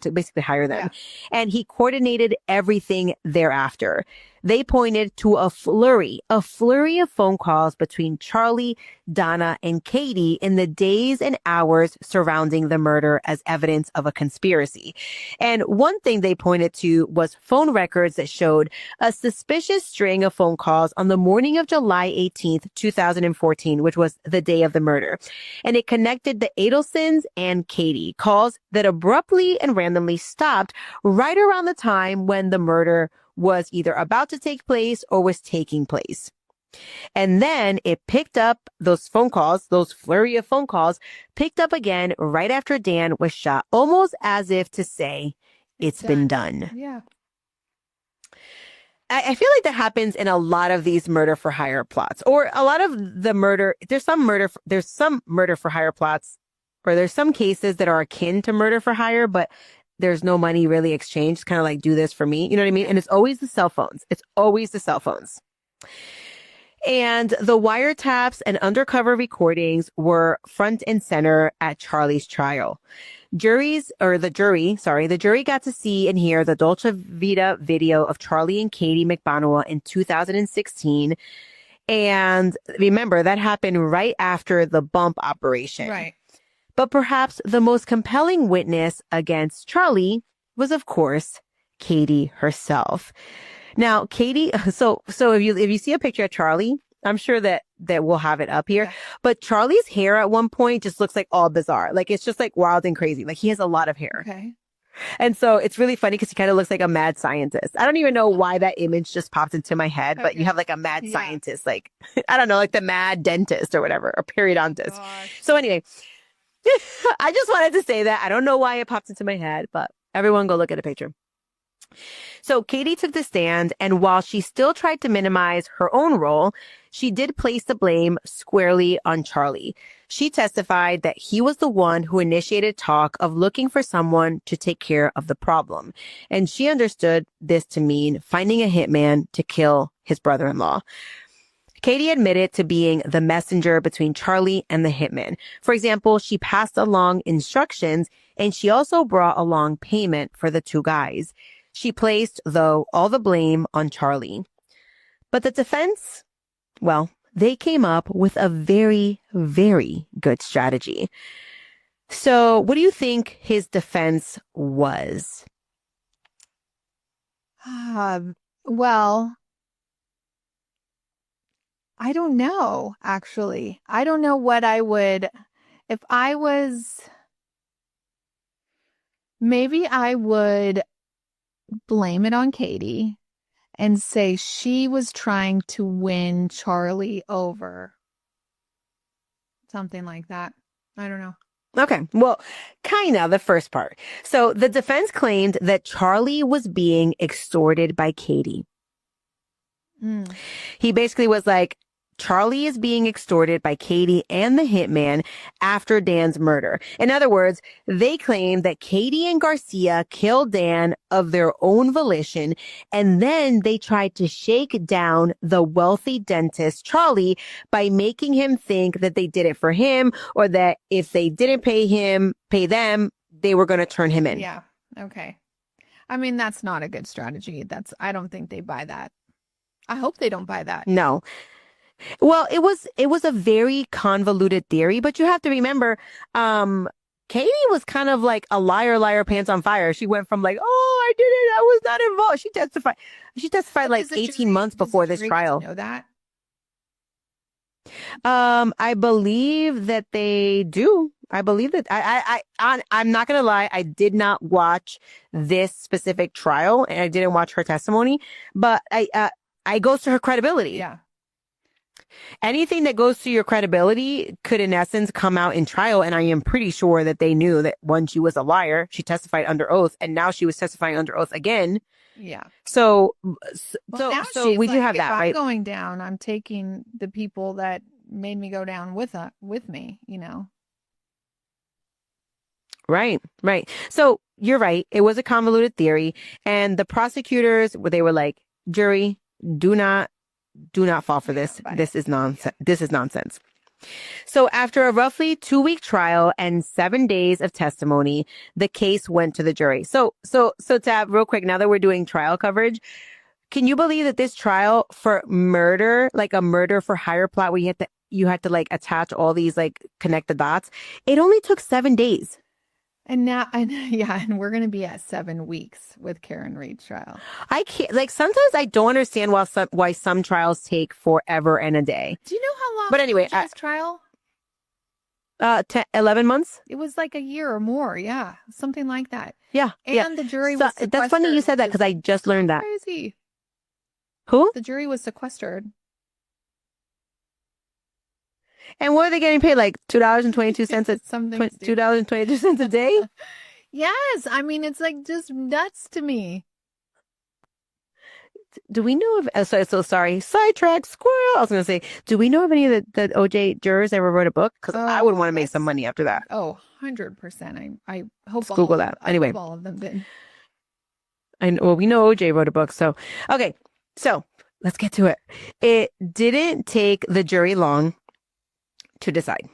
to basically hire them. Yeah. And he coordinated everything thereafter. They pointed to a flurry of phone calls between Charlie, Donna, and Katie in the days and hours surrounding the murder as evidence of a conspiracy. And one thing they pointed to was phone records that showed a suspicious string of phone calls on the morning of July 18th, 2014, which was the day of the murder. And it connected the Adelsons and Katie, calls that abruptly and randomly stopped right around the time when the murder was either about to take place or was taking place. And then it picked up those phone calls, those flurry of phone calls, picked up again right after Dan was shot, almost as if to say, it's been done. Yeah. I feel like that happens in a lot of these murder for hire plots, or a lot of the murder. There's some murder for hire plots, or there's some cases that are akin to murder for hire, but there's no money really exchanged. It's kind of like, do this for me. You know what I mean? And it's always the cell phones. And the wiretaps and undercover recordings were front and center at Charlie's trial. The jury got to see and hear the Dolce Vita video of Charlie and Katie McBanua in 2016. And remember, that happened right after the bump operation. Right. But perhaps the most compelling witness against Charlie was, of course, Katie herself. Now, Katie, so if you see a picture of Charlie, I'm sure that we'll have it up here. But Charlie's hair at one point just looks like all bizarre. Like, it's just like wild and crazy. Like, he has a lot of hair. Okay. And so it's really funny because he kind of looks like a mad scientist. I don't even know why that image just popped into my head, but you have like a mad scientist, like, I don't know, like the mad dentist or whatever, or periodontist. Gosh. So anyway, I just wanted to say that. I don't know why it popped into my head, but everyone go look at a picture. So Katie took the stand, and while she still tried to minimize her own role, she did place the blame squarely on Charlie. She testified that he was the one who initiated talk of looking for someone to take care of the problem. And she understood this to mean finding a hitman to kill his brother-in-law. Katie admitted to being the messenger between Charlie and the hitman. For example, she passed along instructions and she also brought along payment for the two guys. She placed, though, all the blame on Charlie. But the defense, well, they came up with a very, very good strategy. So what do you think his defense was? Well, I don't know, actually. I don't know what I would, if I was, maybe I would blame it on Katie and say she was trying to win Charlie over. Something like that. I don't know. Okay, well, kind of the first part. So the defense claimed that Charlie was being extorted by Katie. He basically was like, Charlie is being extorted by Katie and the hitman after Dan's murder. In other words, they claim that Katie and Garcia killed Dan of their own volition, and then they tried to shake down the wealthy dentist, Charlie, by making him think that they did it for him, or that if they didn't pay them, they were going to turn him in. Yeah. Okay. I mean, that's not a good strategy. I don't think they buy that. I hope they don't buy that. No. Well, it was a very convoluted theory, but you have to remember, Katie was kind of like a liar, pants on fire. She went from like, oh, I did it, I was not involved. She testified like 18 months before this trial. Know that? I believe that they do. I believe that I'm not gonna lie. I did not watch this specific trial, and I didn't watch her testimony, but I goes to her credibility. Yeah. Anything that goes to your credibility could, in essence, come out in trial. And I am pretty sure that they knew that when she was a liar, she testified under oath, and now she was testifying under oath again. Yeah. So Well, we do have that, if right? I'm going down, I'm taking the people that made me go down with me, you know. Right. So you're right. It was a convoluted theory, and the prosecutors, they were like, jury, do not fall for this. This is nonsense. This is nonsense. So after a roughly 2-week trial and 7 days of testimony, the case went to the jury. So Tab, real quick, now that we're doing trial coverage, can you believe that this trial for murder, like a murder for hire plot where you had to like attach all these, like connect the dots, it only took 7 days. And we're going to be at 7 weeks with Karen Reed's trial. I can't, like, sometimes I don't understand why some trials take forever and a day. Do you know how long? But anyway, OJ's trial? 11 months. It was like a year or more. Yeah. Something like that. Yeah. And the jury was sequestered. That's funny you said that because I just learned that. Crazy. Who? The jury was sequestered. And what are they getting paid? Like $2.22 $2.22 a day? Yes. I mean, it's like just nuts to me. Do we know of, so sorry, sidetrack, squirrel. I was going to say, do we know of any of the OJ jurors ever wrote a book? Because I would want to make some money after that. Oh, 100%. I hope Let's Google that. Anyway. I hope all of them did. Well, we know OJ wrote a book. So, okay. So let's get to it. It didn't take the jury long to decide.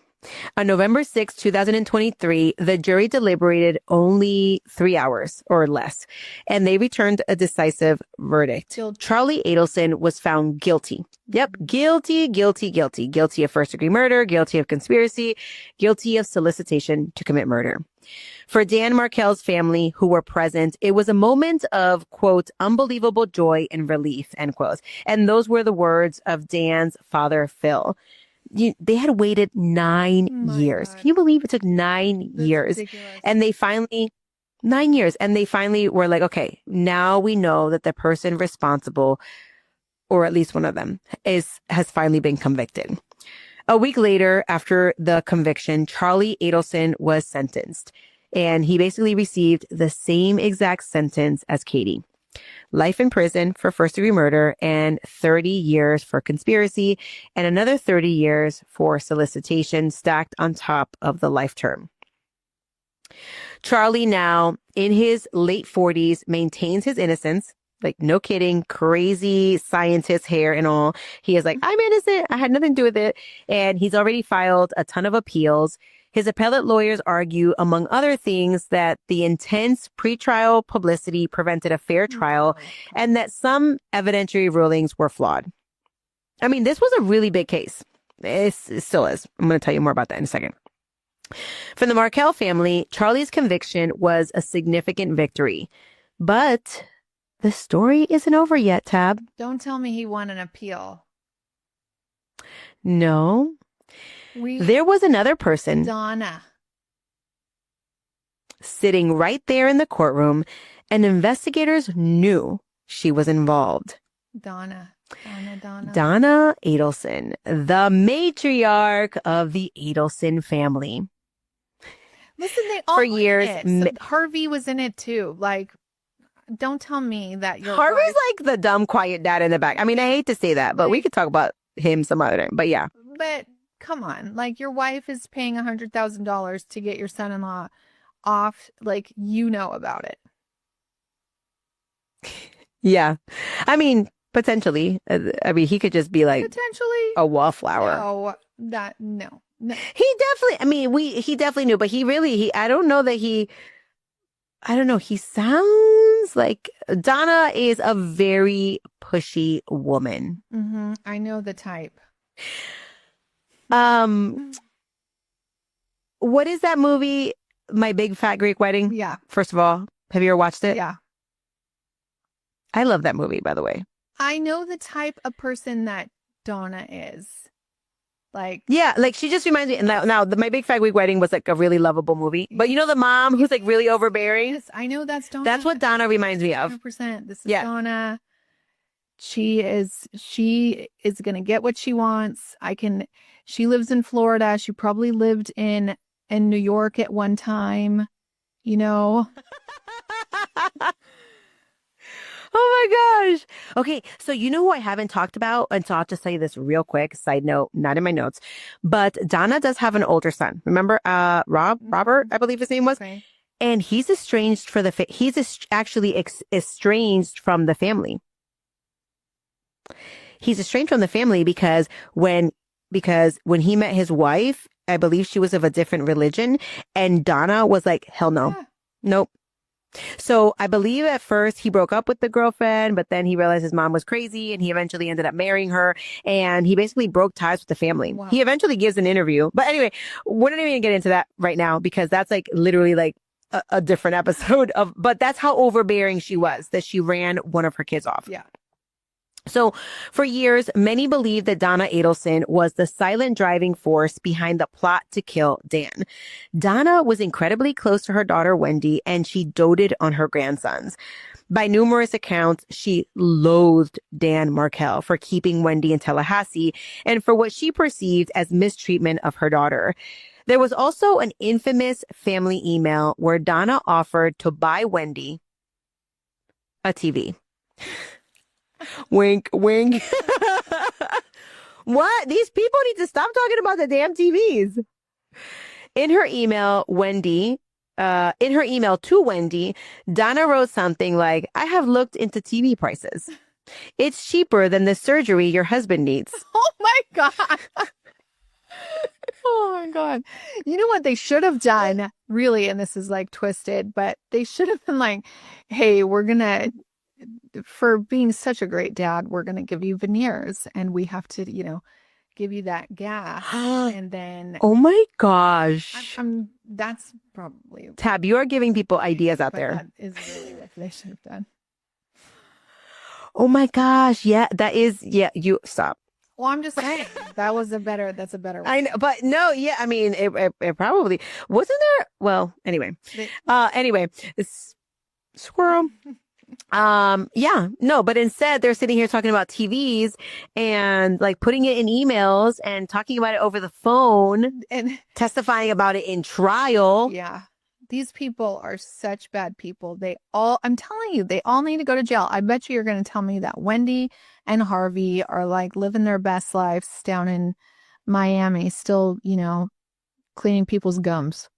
On November 6, 2023, the jury deliberated only 3 hours or less, and they returned a decisive verdict. Charlie Adelson was found guilty. Yep, guilty of first-degree murder, guilty of conspiracy, guilty of solicitation to commit murder. For Dan Markel's family who were present, it was a moment of, quote, unbelievable joy and relief, end quote. And those were the words of Dan's father, Phil. They had waited 9 years. God. Can you believe it took 9 That's years? ridiculous. And they finally, 9 years, and they finally were like, okay, now we know that the person responsible, or at least one of them, has finally been convicted. A week later, after the conviction, Charlie Adelson was sentenced, and he basically received the same exact sentence as Katie. Life in prison for first-degree murder and 30 years for conspiracy and another 30 years for solicitation stacked on top of the life term. Charlie, now in his late 40s, maintains his innocence. like, no kidding, crazy scientist hair and all. He is like, I'm innocent. I had nothing to do with it. And he's already filed a ton of appeals. His appellate lawyers argue, among other things, that the intense pretrial publicity prevented a fair trial and that some evidentiary rulings were flawed. I mean, this was a really big case. It still is. I'm going to tell you more about that in a second. For the Markel family, Charlie's conviction was a significant victory. But the story isn't over yet, Tab. Don't tell me he won an appeal. No. There was another person, Donna, sitting right there in the courtroom, and investigators knew she was involved. Donna Adelson, the matriarch of the Adelson family. Listen, they all for years. Harvey was in it too. Like, don't tell me that you're Harvey's like the dumb, quiet dad in the back. I mean, I hate to say that, but we could talk about him some other time. But yeah. But come on, like, your wife is paying $100,000 to get your son-in-law off. Like, you know about it. Yeah, I mean, potentially. I mean, he could just be like potentially a wallflower. No. He definitely. I mean, he definitely knew, but I don't know that he. I don't know. He sounds like Donna is a very pushy woman. Mm-hmm. I know the type. What is that movie? My Big Fat Greek Wedding? Yeah. First of all, have you ever watched it? Yeah. I love that movie, by the way. I know the type of person that Donna is. Like, yeah, like she just reminds me. Now, My Big Fat Greek Wedding was like a really lovable movie. But you know the mom who's like really overbearing? Yes, I know that's Donna. That's what Donna reminds me of. 100%. This is Donna. She is going to get what she wants. She lives in Florida. She probably lived in New York at one time, you know. Oh my gosh. Okay, so you know who I haven't talked about? And so I'll just tell you this real quick. Side note, not in my notes. But Donna does have an older son. Remember Robert, I believe his name was? Okay. And he's estranged actually estranged from the family. He's estranged from the family because when he met his wife, I believe she was of a different religion, and Donna was like, hell no. Yeah. Nope. So I believe at first he broke up with the girlfriend, but then he realized his mom was crazy and he eventually ended up marrying her, and he basically broke ties with the family. Wow. He eventually gives an interview. But anyway, we're not even gonna get into that right now because that's like literally like a different episode but that's how overbearing she was, that she ran one of her kids off. Yeah. So for years, many believed that Donna Adelson was the silent driving force behind the plot to kill Dan. Donna was incredibly close to her daughter, Wendy, and she doted on her grandsons. By numerous accounts, she loathed Dan Markel for keeping Wendy in Tallahassee and for what she perceived as mistreatment of her daughter. There was also an infamous family email where Donna offered to buy Wendy a TV. Wink, wink. What? These people need to stop talking about the damn TVs. In her email to Wendy, Donna wrote something like, I have looked into TV prices. It's cheaper than the surgery your husband needs. Oh my God. Oh my God. You know what they should have done, really, and this is like twisted, but they should have been like, hey, for being such a great dad, we're going to give you veneers and we have to, give you that gas. And then. Oh my gosh. That's probably. Tab, you are giving people ideas out there. That is really what they should have done. Oh my gosh. Yeah, that is. Yeah, you stop. Well, I'm just saying that's a better one. I know, but no, yeah, I mean, it probably wasn't there. Well, anyway, squirrel. Yeah, no, but instead they're sitting here talking about TVs and like putting it in emails and talking about it over the phone and testifying about it in trial. Yeah. These people are such bad people. I'm telling you, they all need to go to jail. I bet you're going to tell me that Wendy and Harvey are like living their best lives down in Miami, still, cleaning people's gums.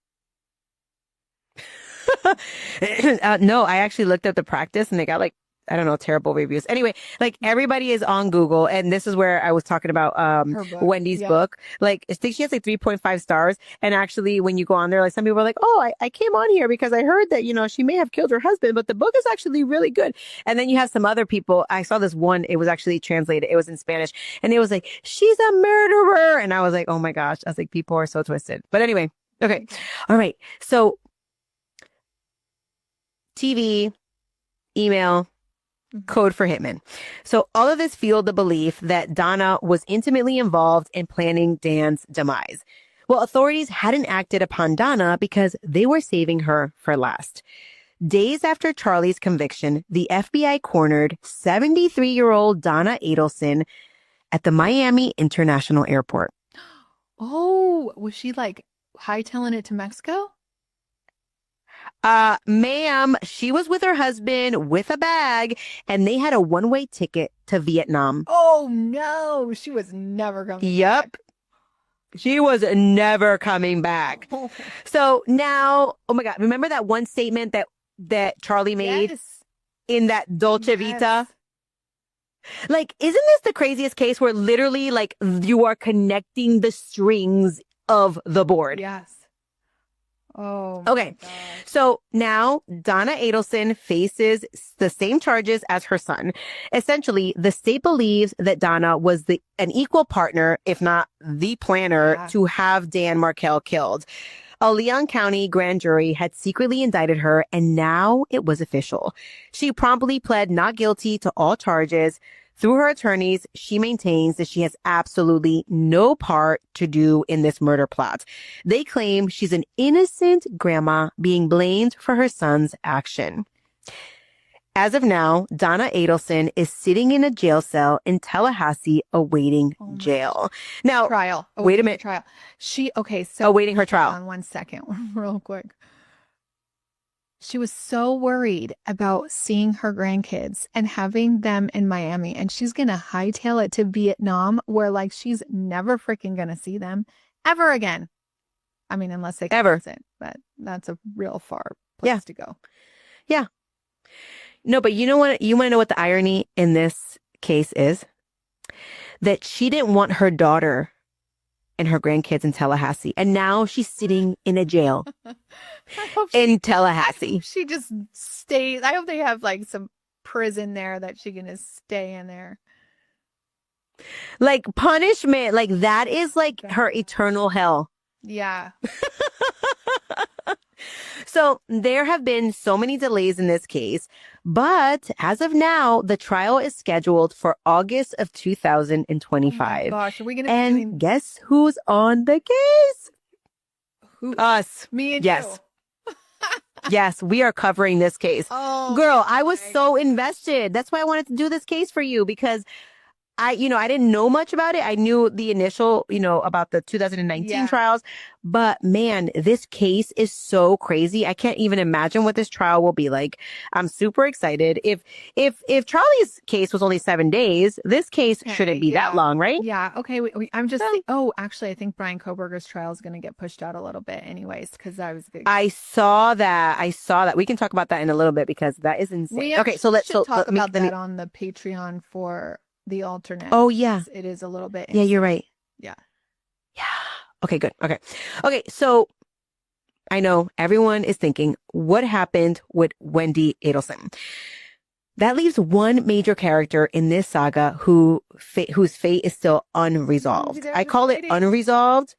No, I actually looked up the practice and they got like I don't know, terrible reviews. Anyway, like everybody is on Google, and this is where I was talking about Her book. Wendy's Yeah. book. Like I think she has like 3.5 stars. And actually when you go on there, like some people are like, oh, I came on here because I heard that, she may have killed her husband, but the book is actually really good. And then you have some other people. I saw this one, it was actually translated. It was in Spanish, and it was like, she's a murderer. And I was like, oh my gosh. I was like, people are so twisted. But anyway, okay. All right. So TV, email, code for hitmen. So all of this fueled the belief that Donna was intimately involved in planning Dan's demise. Well, authorities hadn't acted upon Donna because they were saving her for last. Days after Charlie's conviction, the FBI cornered 73-year-old Donna Adelson at the Miami International Airport. Oh, was she like hightailing it to Mexico? Ma'am, she was with her husband with a bag, and they had a one-way ticket to Vietnam. Oh no, she was never coming Yep. back. She was never coming back. Oh. So now, oh my God, remember that one statement that Charlie made Yes. in that Dolce Vita? Yes. Like, isn't this the craziest case where literally like you are connecting the strings of the board? Yes. Oh. Okay. My gosh. So now Donna Adelson faces the same charges as her son. Essentially, the state believes that Donna was an equal partner, if not the planner, Yeah. to have Dan Markel killed. A Leon County grand jury had secretly indicted her, and now it was official. She promptly pled not guilty to all charges. Through her attorneys, she maintains that she has absolutely no part to do in this murder plot. They claim she's an innocent grandma being blamed for her son's action. As of now, Donna Adelson is sitting in a jail cell in Tallahassee awaiting Oh my jail. Now, Trial. wait a Awaiting minute. Trial. Okay, so awaiting her trial. hold on 1 second, real quick. She was so worried about seeing her grandkids and having them in Miami, and she's gonna hightail it to Vietnam, where like she's never freaking gonna see them ever again. I mean, unless they Ever. close it, but that's a real far place Yeah. to go. No, but you know what? You want to know what the irony in this case is? That she didn't want her daughter and her grandkids in Tallahassee. And now she's sitting in a jail I hope she, in Tallahassee. she just stays. I hope they have like some prison there that she can just stay in there. Like punishment, like that is like her eternal hell. Yeah. So there have been so many delays in this case, but as of now, the trial is scheduled for August of Oh my 2025. gosh, are we gonna be And doing guess who's on the case? who? Us. Me and Yes. you. Yes, we are covering this case. Oh, Girl, I was my so invested. That's why I wanted to do this case for you, because I didn't know much about it. I knew the initial, about the 2019 Yeah. trials, but man, this case is so crazy. I can't even imagine what this trial will be like. I'm super excited. If Charlie's case was only 7 days, this case Okay, shouldn't be that yeah. long, right? Yeah. Okay. I'm just. So- Actually, I think Brian Koberger's trial is going to get pushed out a little bit, anyways, because I was. I saw that. We can talk about that in a little bit because that is insane. We Okay, so let's should talk let me- about let me- that on the Patreon for the alternate. Oh yeah. It is a little bit. Yeah, you're right. Yeah. Yeah. Okay, good. Okay. So I know everyone is thinking, what happened with Wendy Adelson? That leaves one major character in this saga whose fate is still unresolved. They're I just call it waiting. unresolved.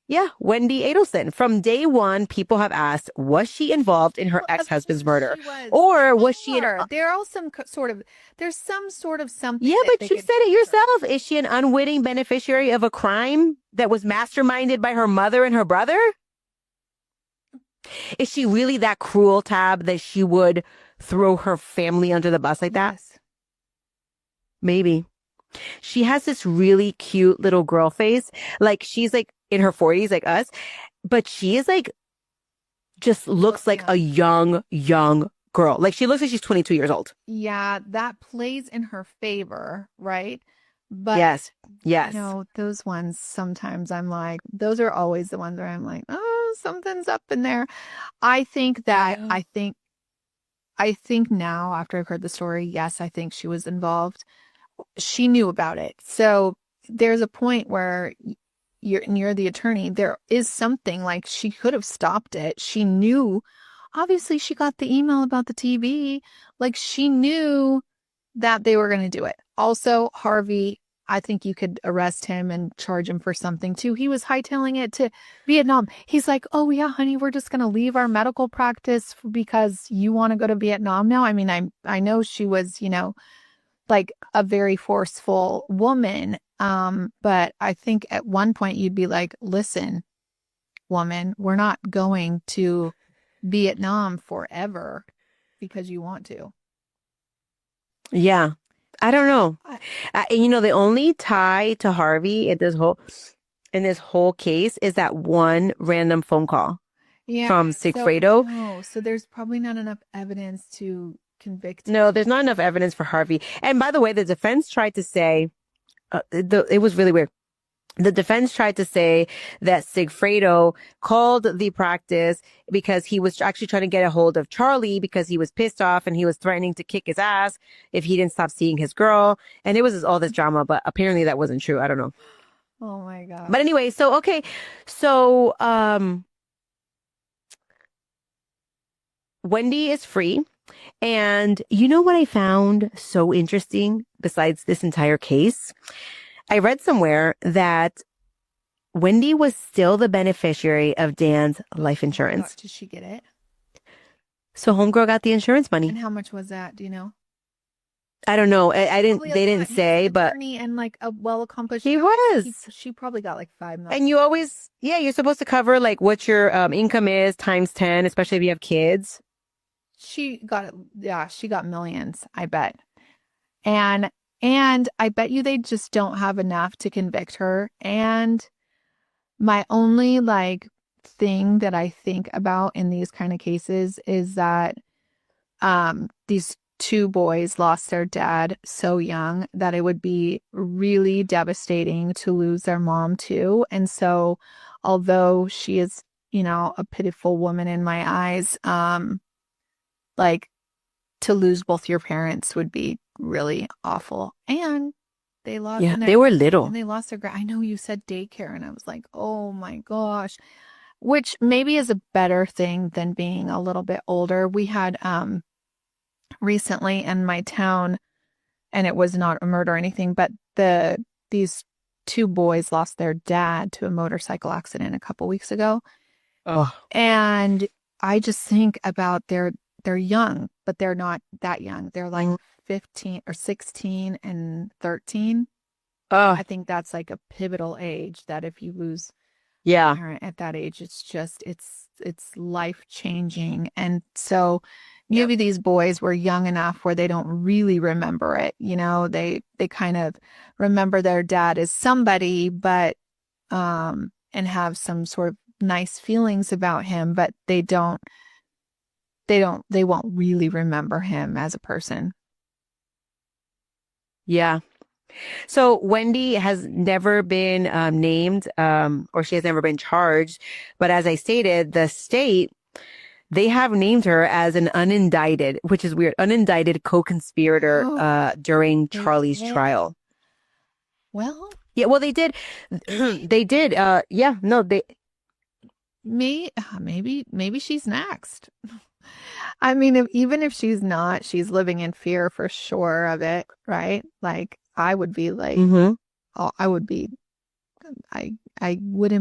Yeah, Wendy Adelson. From day one, people have asked, was she involved in her Well, of ex-husband's course murder? she was. Or was she Sure. There are some there's some sort of something. Yeah, that but they you could said it do. yourself. Is she an unwitting beneficiary of a crime that was masterminded by her mother and her brother? Is she really that cruel, Tab, that she would throw her family under the bus like that? Yes. Maybe. She has this really cute little girl face. Like she's like in her 40s, like us, but she is like, just looks like Yeah. a young girl. Like she looks like she's 22 years old. Yeah, that plays in her favor, right? But Yes. those ones sometimes I'm like, those are always the ones where I'm like, oh, something's up in there. I think Yeah. I think now, after I've heard the story, yes, I think she was involved. She knew about it. So there's a point where you're the attorney. There is something like she could have stopped it. She knew. Obviously, she got the email about the TV. Like she knew that they were going to do it. Also, Harvey, I think you could arrest him and charge him for something too. He was hightailing it to Vietnam. He's like, oh yeah, honey, we're just going to leave our medical practice because you want to go to Vietnam now. I mean, I know she was, like a very forceful woman. But I think at one point you'd be like, listen, woman, we're not going to Vietnam forever because you want to. Yeah. I don't know. The only tie to Harvey in this whole case is that one random phone call from Sigfredo. So there's probably not enough evidence to convict him. No, there's not enough evidence for Harvey. And by the way, the defense tried to say, it was really weird. The defense tried to say that Sigfredo called the practice because he was actually trying to get a hold of Charlie because he was pissed off and he was threatening to kick his ass if he didn't stop seeing his girl. And it was all this drama, but apparently that wasn't true. I don't know. Oh my God. But anyway, okay. So, Wendy is free. And you know what I found so interesting besides this entire case? I read somewhere that Wendy was still the beneficiary of Dan's life insurance. Did she get it? So homegirl got the insurance money. And how much was that? Do you know? I don't know. I didn't. They didn't say, but and like a well-accomplished. He was. She probably got like $5 million. And you always, you're supposed to cover like what your income is times 10, especially if you have kids. She got it. Yeah, she got millions. I bet. And I bet you they just don't have enough to convict her. And my only thing that I think about in these kind of cases is that these two boys lost their dad so young that it would be really devastating to lose their mom too. And so although she is, a pitiful woman in my eyes, to lose both your parents would be really awful. And they lost. Yeah, they were little. And they lost their. I know you said daycare, and I was like, oh my gosh, which maybe is a better thing than being a little bit older. We had recently in my town, and it was not a murder or anything, but these two boys lost their dad to a motorcycle accident a couple weeks ago. Oh, and I just think about they're young, but they're not that young. They're like 15 or 16 and 13. I think that's like a pivotal age that if you lose a parent at that age, it's just, it's life-changing. And so maybe these boys were young enough where they don't really remember it. They kind of remember their dad as somebody, but, and have some sort of nice feelings about him, but they won't really remember him as a person. Yeah. So Wendy has never been named or she has never been charged. But as I stated, the state, they have named her as an unindicted, which is weird, unindicted co-conspirator during Charlie's trial. Well. Yeah, well, they did. They did. Maybe she's next. I mean, even if she's not, she's living in fear for sure of it, right? Like, I would be like, I wouldn't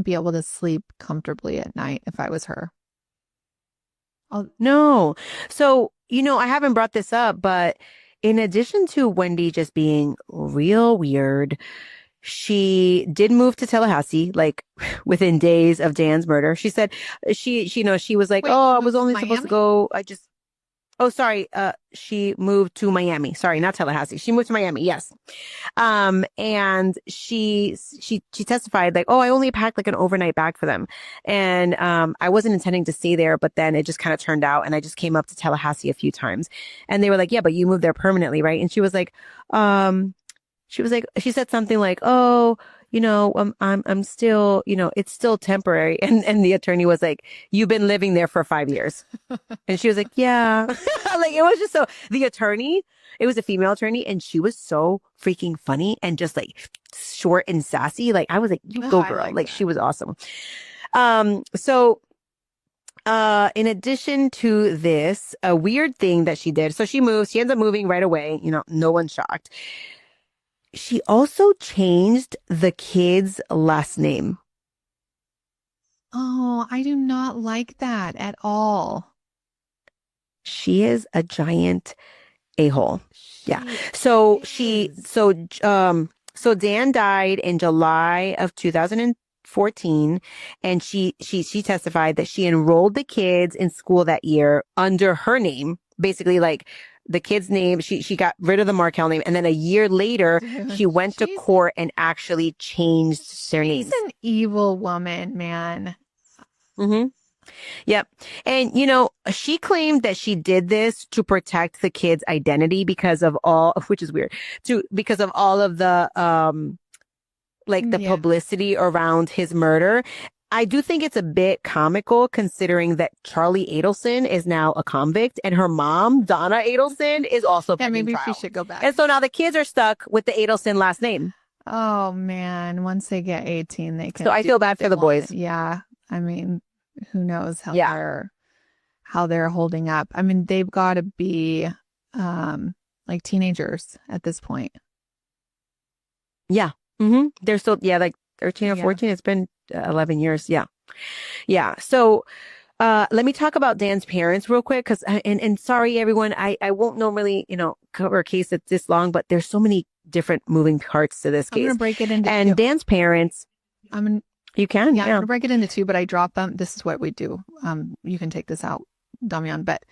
be able to sleep comfortably at night if I was her. No. So, I haven't brought this up, but in addition to Wendy just being real weird, she did move to Tallahassee, like within days of Dan's murder. She said she was like, I was only supposed to go. She moved to Miami. Sorry, not Tallahassee. She moved to Miami. Yes. And she testified like, I only packed like an overnight bag for them. And, I wasn't intending to stay there, but then it just kind of turned out and I just came up to Tallahassee a few times and they were like, yeah, but you moved there permanently. Right. And she was like, she said something like, I'm still, it's still temporary. And the attorney was like, you've been living there for 5 years. And she was like, yeah. Like, it was just so, the attorney, it was a female attorney, and she was so freaking funny and just like short and sassy. Like, I was like, you go, I girl. like Like, that. she was awesome. In addition to this, a weird thing that she did. So she ends up moving right away. No one's shocked. She also changed the kid's last name. Oh, I do not like that at all. She is a giant a-hole. Yeah. She is. So Dan died in July of 2014, and she testified that she enrolled the kids in school that year under her name, basically like the kid's name. She got rid of the Markel name, and then a year later she went to court and actually changed their names. She's an evil woman, man. Mm-hmm. Yep. And, she claimed that she did this to protect the kid's identity because of which is weird, because of all of the, the publicity around his murder. I do think it's a bit comical considering that Charlie Adelson is now a convict and her mom, Donna Adelson, is also pending maybe trial. she should go back. And so now the kids are stuck with the Adelson last name. Oh, man. Once they get 18, they can. So I feel bad for the boys. Yeah. I mean, who knows how they're holding up. I mean, they've got to be like teenagers at this point. Yeah. Mm-hmm. They're still, like 13 or 14. It's been 11 years. Yeah. Yeah. So let me talk about Dan's parents real quick. And sorry, everyone, I won't normally, cover a case that's this long, but there's so many different moving parts to this case. I'm going to break it into two. Dan's parents. You can? Yeah, I'm going to break it into two, but I drop them. This is what we do. You can take this out, Damian, but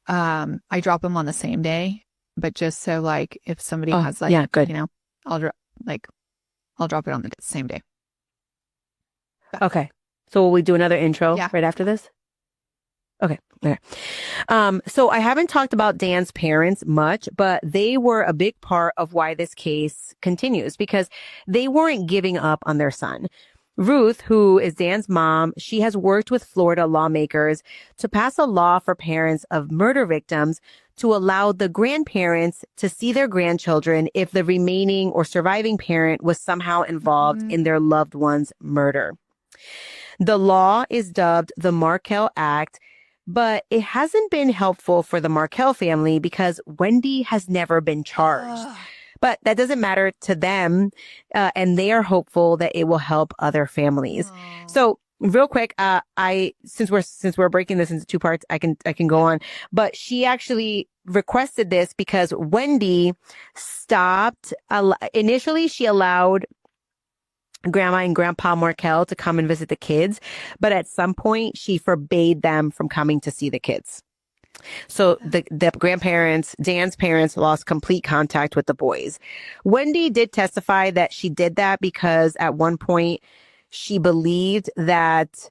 I drop them on the same day, but just so like if somebody has good. I'll drop it on the same day. But, okay. So will we do another intro right after this? Okay. So I haven't talked about Dan's parents much, but they were a big part of why this case continues because they weren't giving up on their son. Ruth, who is Dan's mom, she has worked with Florida lawmakers to pass a law for parents of murder victims to allow the grandparents to see their grandchildren if the remaining or surviving parent was somehow involved in their loved one's murder. The law is dubbed the Markel Act, but it hasn't been helpful for the Markel family because Wendy has never been charged. But that doesn't matter to them, and they are hopeful that it will help other families. So real quick, since we're breaking this into two parts, I can go on. But she actually requested this because Wendy stopped. Initially, she allowed Grandma and Grandpa Markel to come and visit the kids, but at some point, she forbade them from coming to see the kids. So the grandparents, Dan's parents, lost complete contact with the boys. Wendy did testify that she did that because at one point she believed that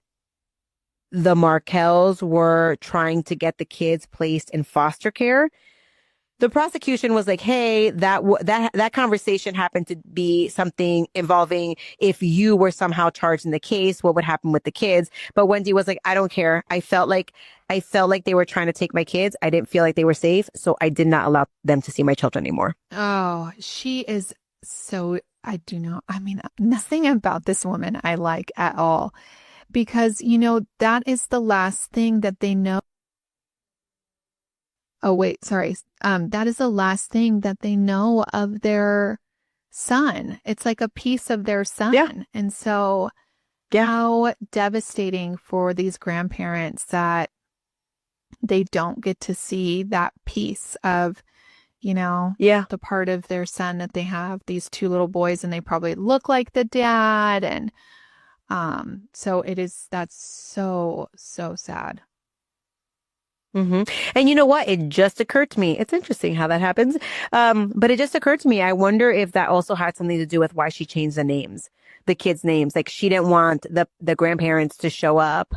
the Markels were trying to get the kids placed in foster care. The prosecution was like, hey, that conversation happened to be something involving if you were somehow charged in the case, what would happen with the kids? But Wendy was like, I don't care. I felt like they were trying to take my kids. I didn't feel like they were safe. So I did not allow them to see my children anymore. Oh, she is so, nothing about this woman I like at all because, that is the last thing that they know. Oh, wait, sorry. That is the last thing that they know of their son. It's like a piece of their son. Yeah. And so how devastating for these grandparents that they don't get to see that piece of, the part of their son that they have, these two little boys, and they probably look like the dad. And that's so, so sad. Mm-hmm. And you know what? It just occurred to me. It's interesting how that happens. But it just occurred to me. I wonder if that also had something to do with why she changed the kids' names. Like she didn't want the grandparents to show up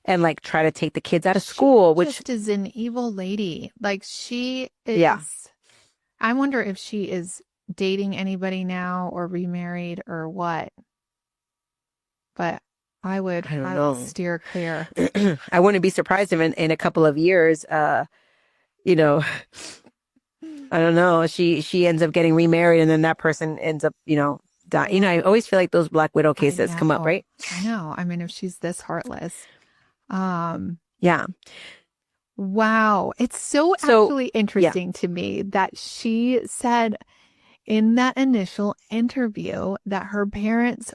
and like try to take the kids out of school, which just is an evil lady. Like she is. Yeah. I wonder if she is dating anybody now or remarried or what. But I would I don't know. steer clear. I wouldn't be surprised if in a couple of years, you know, I don't know, she ends up getting remarried and then that person ends up, die. I always feel like those Black Widow cases come up, right? I know. I mean, if she's this heartless. Yeah. Wow. It's so actually interesting to me that she said in that initial interview that her parents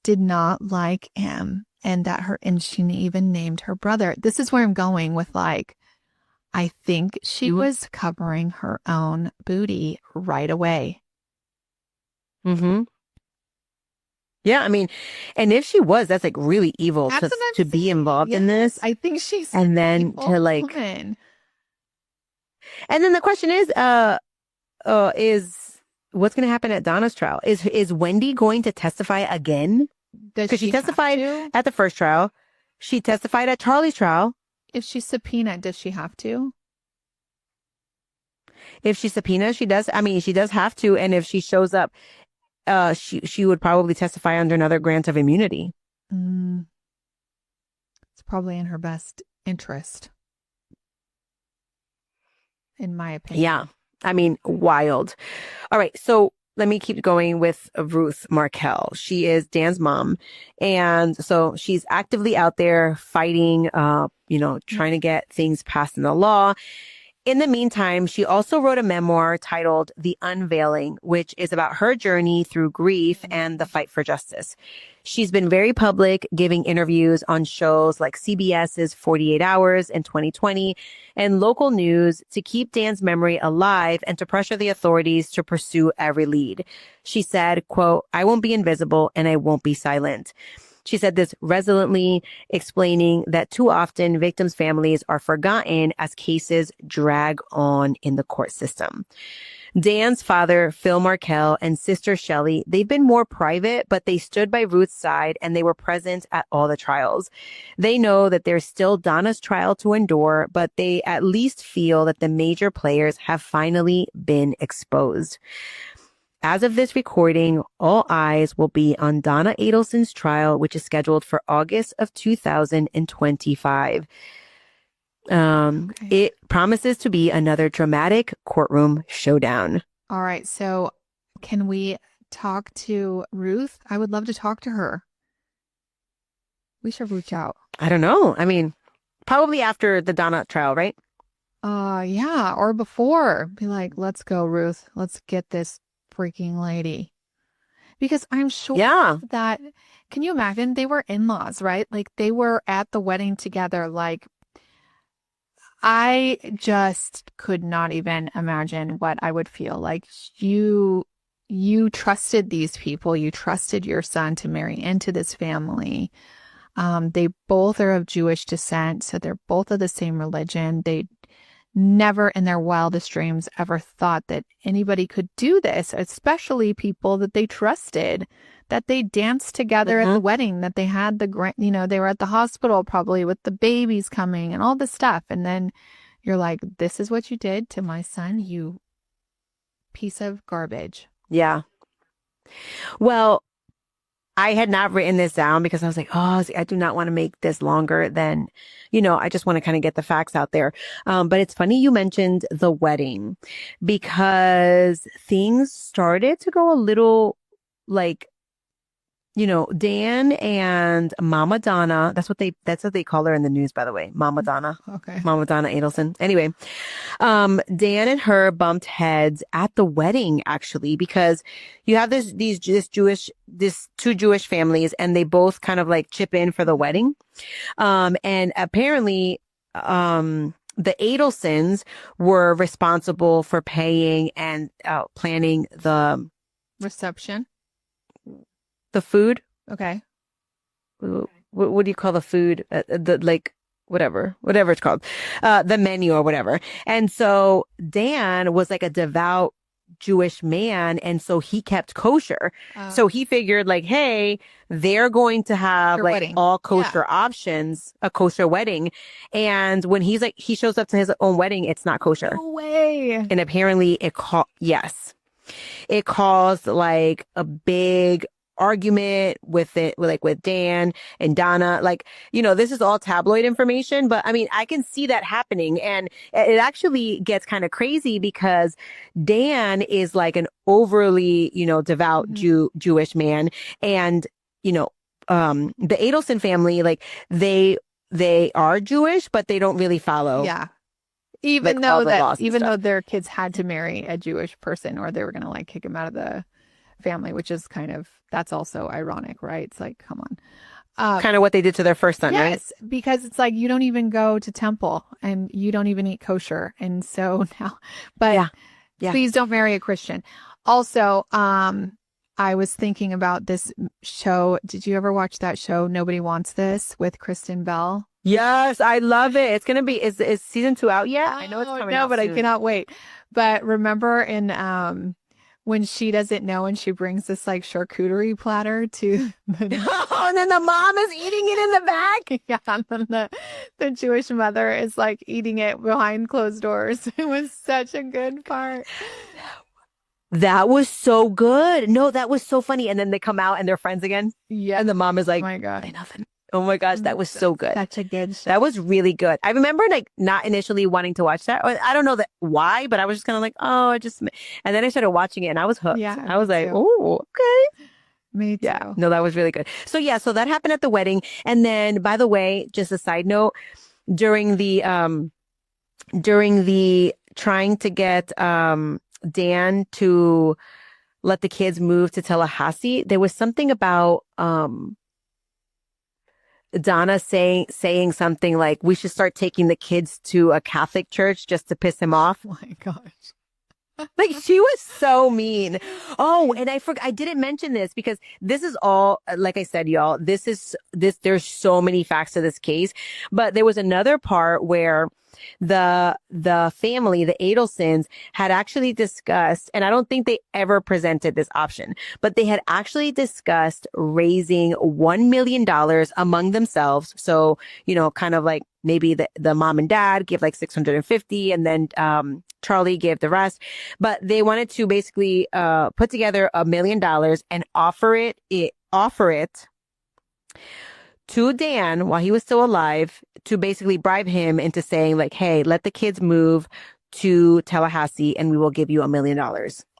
did not like him and she even named her brother. This is where I'm going with I think she was covering her own booty right away. Mm-hmm. Yeah, I mean, and if she was, that's really evil to be involved in this. I think she's and then to woman. And then the question is what's going to happen at Donna's trial? Is Wendy going to testify again? Because she testified at the first trial. She testified at Charlie's trial. If she's subpoenaed, does she have to? If she's subpoenaed, she does. I mean, she does have to. And if she shows up, she would probably testify under another grant of immunity. It's probably in her best interest, in my opinion. Yeah. I mean, wild. All right. So let me keep going with Ruth Markel. She is Dan's mom. And so she's actively out there fighting, trying to get things passed in the law. In the meantime, she also wrote a memoir titled The Unveiling, which is about her journey through grief and the fight for justice. She's been very public, giving interviews on shows like CBS's 48 Hours in 2020 and local news to keep Dan's memory alive and to pressure the authorities to pursue every lead. She said, quote, "I won't be invisible and I won't be silent." She said this resolutely, explaining that too often victims' families are forgotten as cases drag on in the court system. Dan's father, Phil Markel, and sister Shelley, they've been more private, but they stood by Ruth's side and they were present at all the trials. They know that there's still Donna's trial to endure, but they at least feel that the major players have finally been exposed. As of this recording, all eyes will be on Donna Adelson's trial, which is scheduled for August of 2025. It promises to be another dramatic courtroom showdown. All right. So can we talk to Ruth? I would love to talk to her. We should reach out. I don't know. I mean, probably after the Donna trial, right? Yeah. Or before. Be like, let's go, Ruth. Let's get this freaking lady. Because I'm sure that, can you imagine? They were in-laws, right? Like they were at the wedding together. Like I just could not even imagine what I would feel like. You trusted these people. You trusted your son to marry into this family. They both are of Jewish descent, so they're both of the same religion. They never in their wildest dreams ever thought that anybody could do this, especially people that they trusted, that they danced together at the wedding, that they had they were at the hospital probably with the babies coming and all this stuff. And then you're like, this is what you did to my son, you piece of garbage. Yeah. Well, I had not written this down because I was like, I do not want to make this longer than, I just want to kind of get the facts out there. But it's funny you mentioned the wedding because things started to go a little like, Dan and Mama Donna, that's what they call her in the news, by the way. Mama Donna. Okay. Mama Donna Adelson. Anyway, Dan and her bumped heads at the wedding, actually, because you have this two Jewish families and they both kind of like chip in for the wedding. And apparently, the Adelsons were responsible for paying and planning the reception. The food. Okay. What do you call the food? Whatever it's called, the menu or whatever. And so Dan was like a devout Jewish man. And so he kept kosher. So he figured like, hey, they're going to have like wedding. All kosher options, a kosher wedding. And when he shows up to his own wedding, it's not kosher. No way. And apparently yes. It caused like a big argument with Dan and Donna. Like, this is all tabloid information, but I mean, I can see that happening. And it actually gets kind of crazy because Dan is like an overly, devout Jewish man. And, the Adelson family, like they are Jewish, but they don't really follow. Yeah. Even though their kids had to marry a Jewish person or they were going to like kick him out of the family, which is that's also ironic, right? It's like, come on. Kind of what they did to their first son, right? Yes, because it's like you don't even go to temple and you don't even eat kosher. And so now, but please don't marry a Christian. Also, I was thinking about this show. Did you ever watch that show, Nobody Wants This, with Kristen Bell? Yes, I love it. It's going to be, is season 2 out yet? I know it's coming out but soon. I cannot wait. But remember in, when she doesn't know and she brings this like charcuterie platter to and then the mom is eating it in the back. Yeah, and then the Jewish mother is like eating it behind closed doors. It was such a good part. That was so good. No, that was so funny. And then they come out and they're friends again. Yeah. And the mom is like, oh my God. Say nothing. Oh my gosh, that was so good. Such a good show. That was really good. I remember like not initially wanting to watch that. I don't know why, but I was just kind of like, and then I started watching it and I was hooked. Yeah, I was like, oh, okay. Me too. Yeah. No, that was really good. So so that happened at the wedding. And then, by the way, just a side note, during the trying to get Dan to let the kids move to Tallahassee, there was something about Donna saying something like, we should start taking the kids to a Catholic church just to piss him off. Oh my gosh. Like, she was so mean. Oh, and I didn't mention this because this is all, like I said, y'all, there's so many facts to this case, but there was another part where the family, the Adelsons, had actually discussed, and I don't think they ever presented this option, but they had actually discussed raising $1 million among themselves. So, kind of like maybe the mom and dad give like 650 and then Charlie gave the rest. But they wanted to basically put together $1 million and offer it to Dan while he was still alive to basically bribe him into saying like, hey, let the kids move to Tallahassee and we will give you $1 million.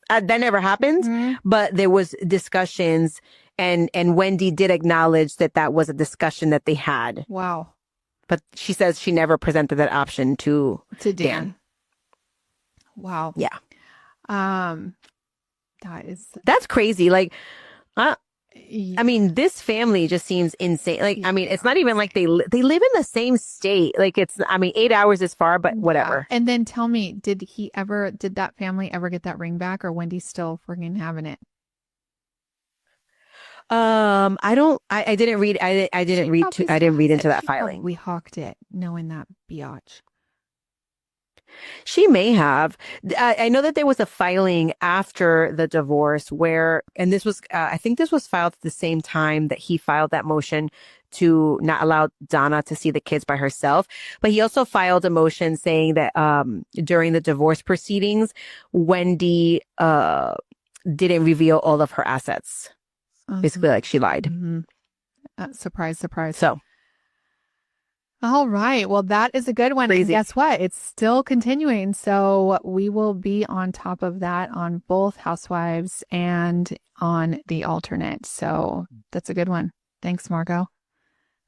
That never happened, but there was discussions and Wendy did acknowledge that was a discussion that they had. Wow. But she says she never presented that option to Dan. Wow. Yeah. That's crazy. Like, I mean, this family just seems insane. Like, I mean, it's not even like they live in the same state. Like 8 hours is far, but whatever. Yeah. And then tell me, did that family ever get that ring back or Wendy's still freaking having it? I didn't read into that filing. We hawked it knowing that biatch. She may have. I know that there was a filing after the divorce and this was, I think this was filed at the same time that he filed that motion to not allow Donna to see the kids by herself. But he also filed a motion saying that during the divorce proceedings, Wendy didn't reveal all of her assets. Basically, like she lied. Mm-hmm. Surprise, surprise. So. All right. Well, that is a good one. Crazy. And guess what? It's still continuing. So we will be on top of that on both Housewives and on the alternate. So that's a good one. Thanks, Margot.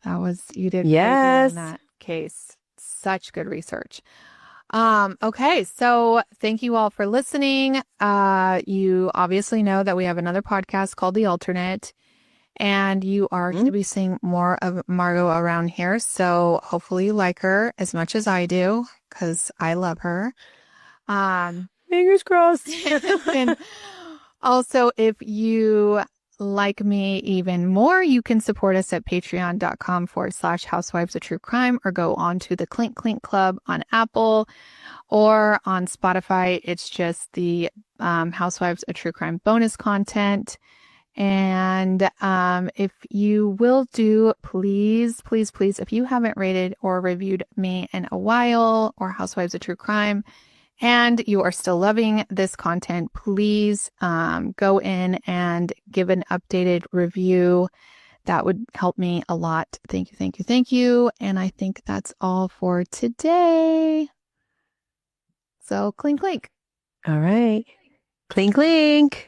You did great on that case. Such good research. Okay. So thank you all for listening. You obviously know that we have another podcast called The Alternate. And you are going to be seeing more of Margot around here. So hopefully you like her as much as I do, because I love her. Fingers crossed. And also, if you like me even more, you can support us at patreon.com/Housewives of True Crime or go on to the Clink Clink Club on Apple or on Spotify. It's just the Housewives of True Crime bonus content. And if you will please, if you haven't rated or reviewed me in a while or Housewives of True Crime and you are still loving this content, please go in and give an updated review. That would help me a lot. Thank you, thank you, thank you. And I think that's all for today. So clink, clink. All right. Clink, clink.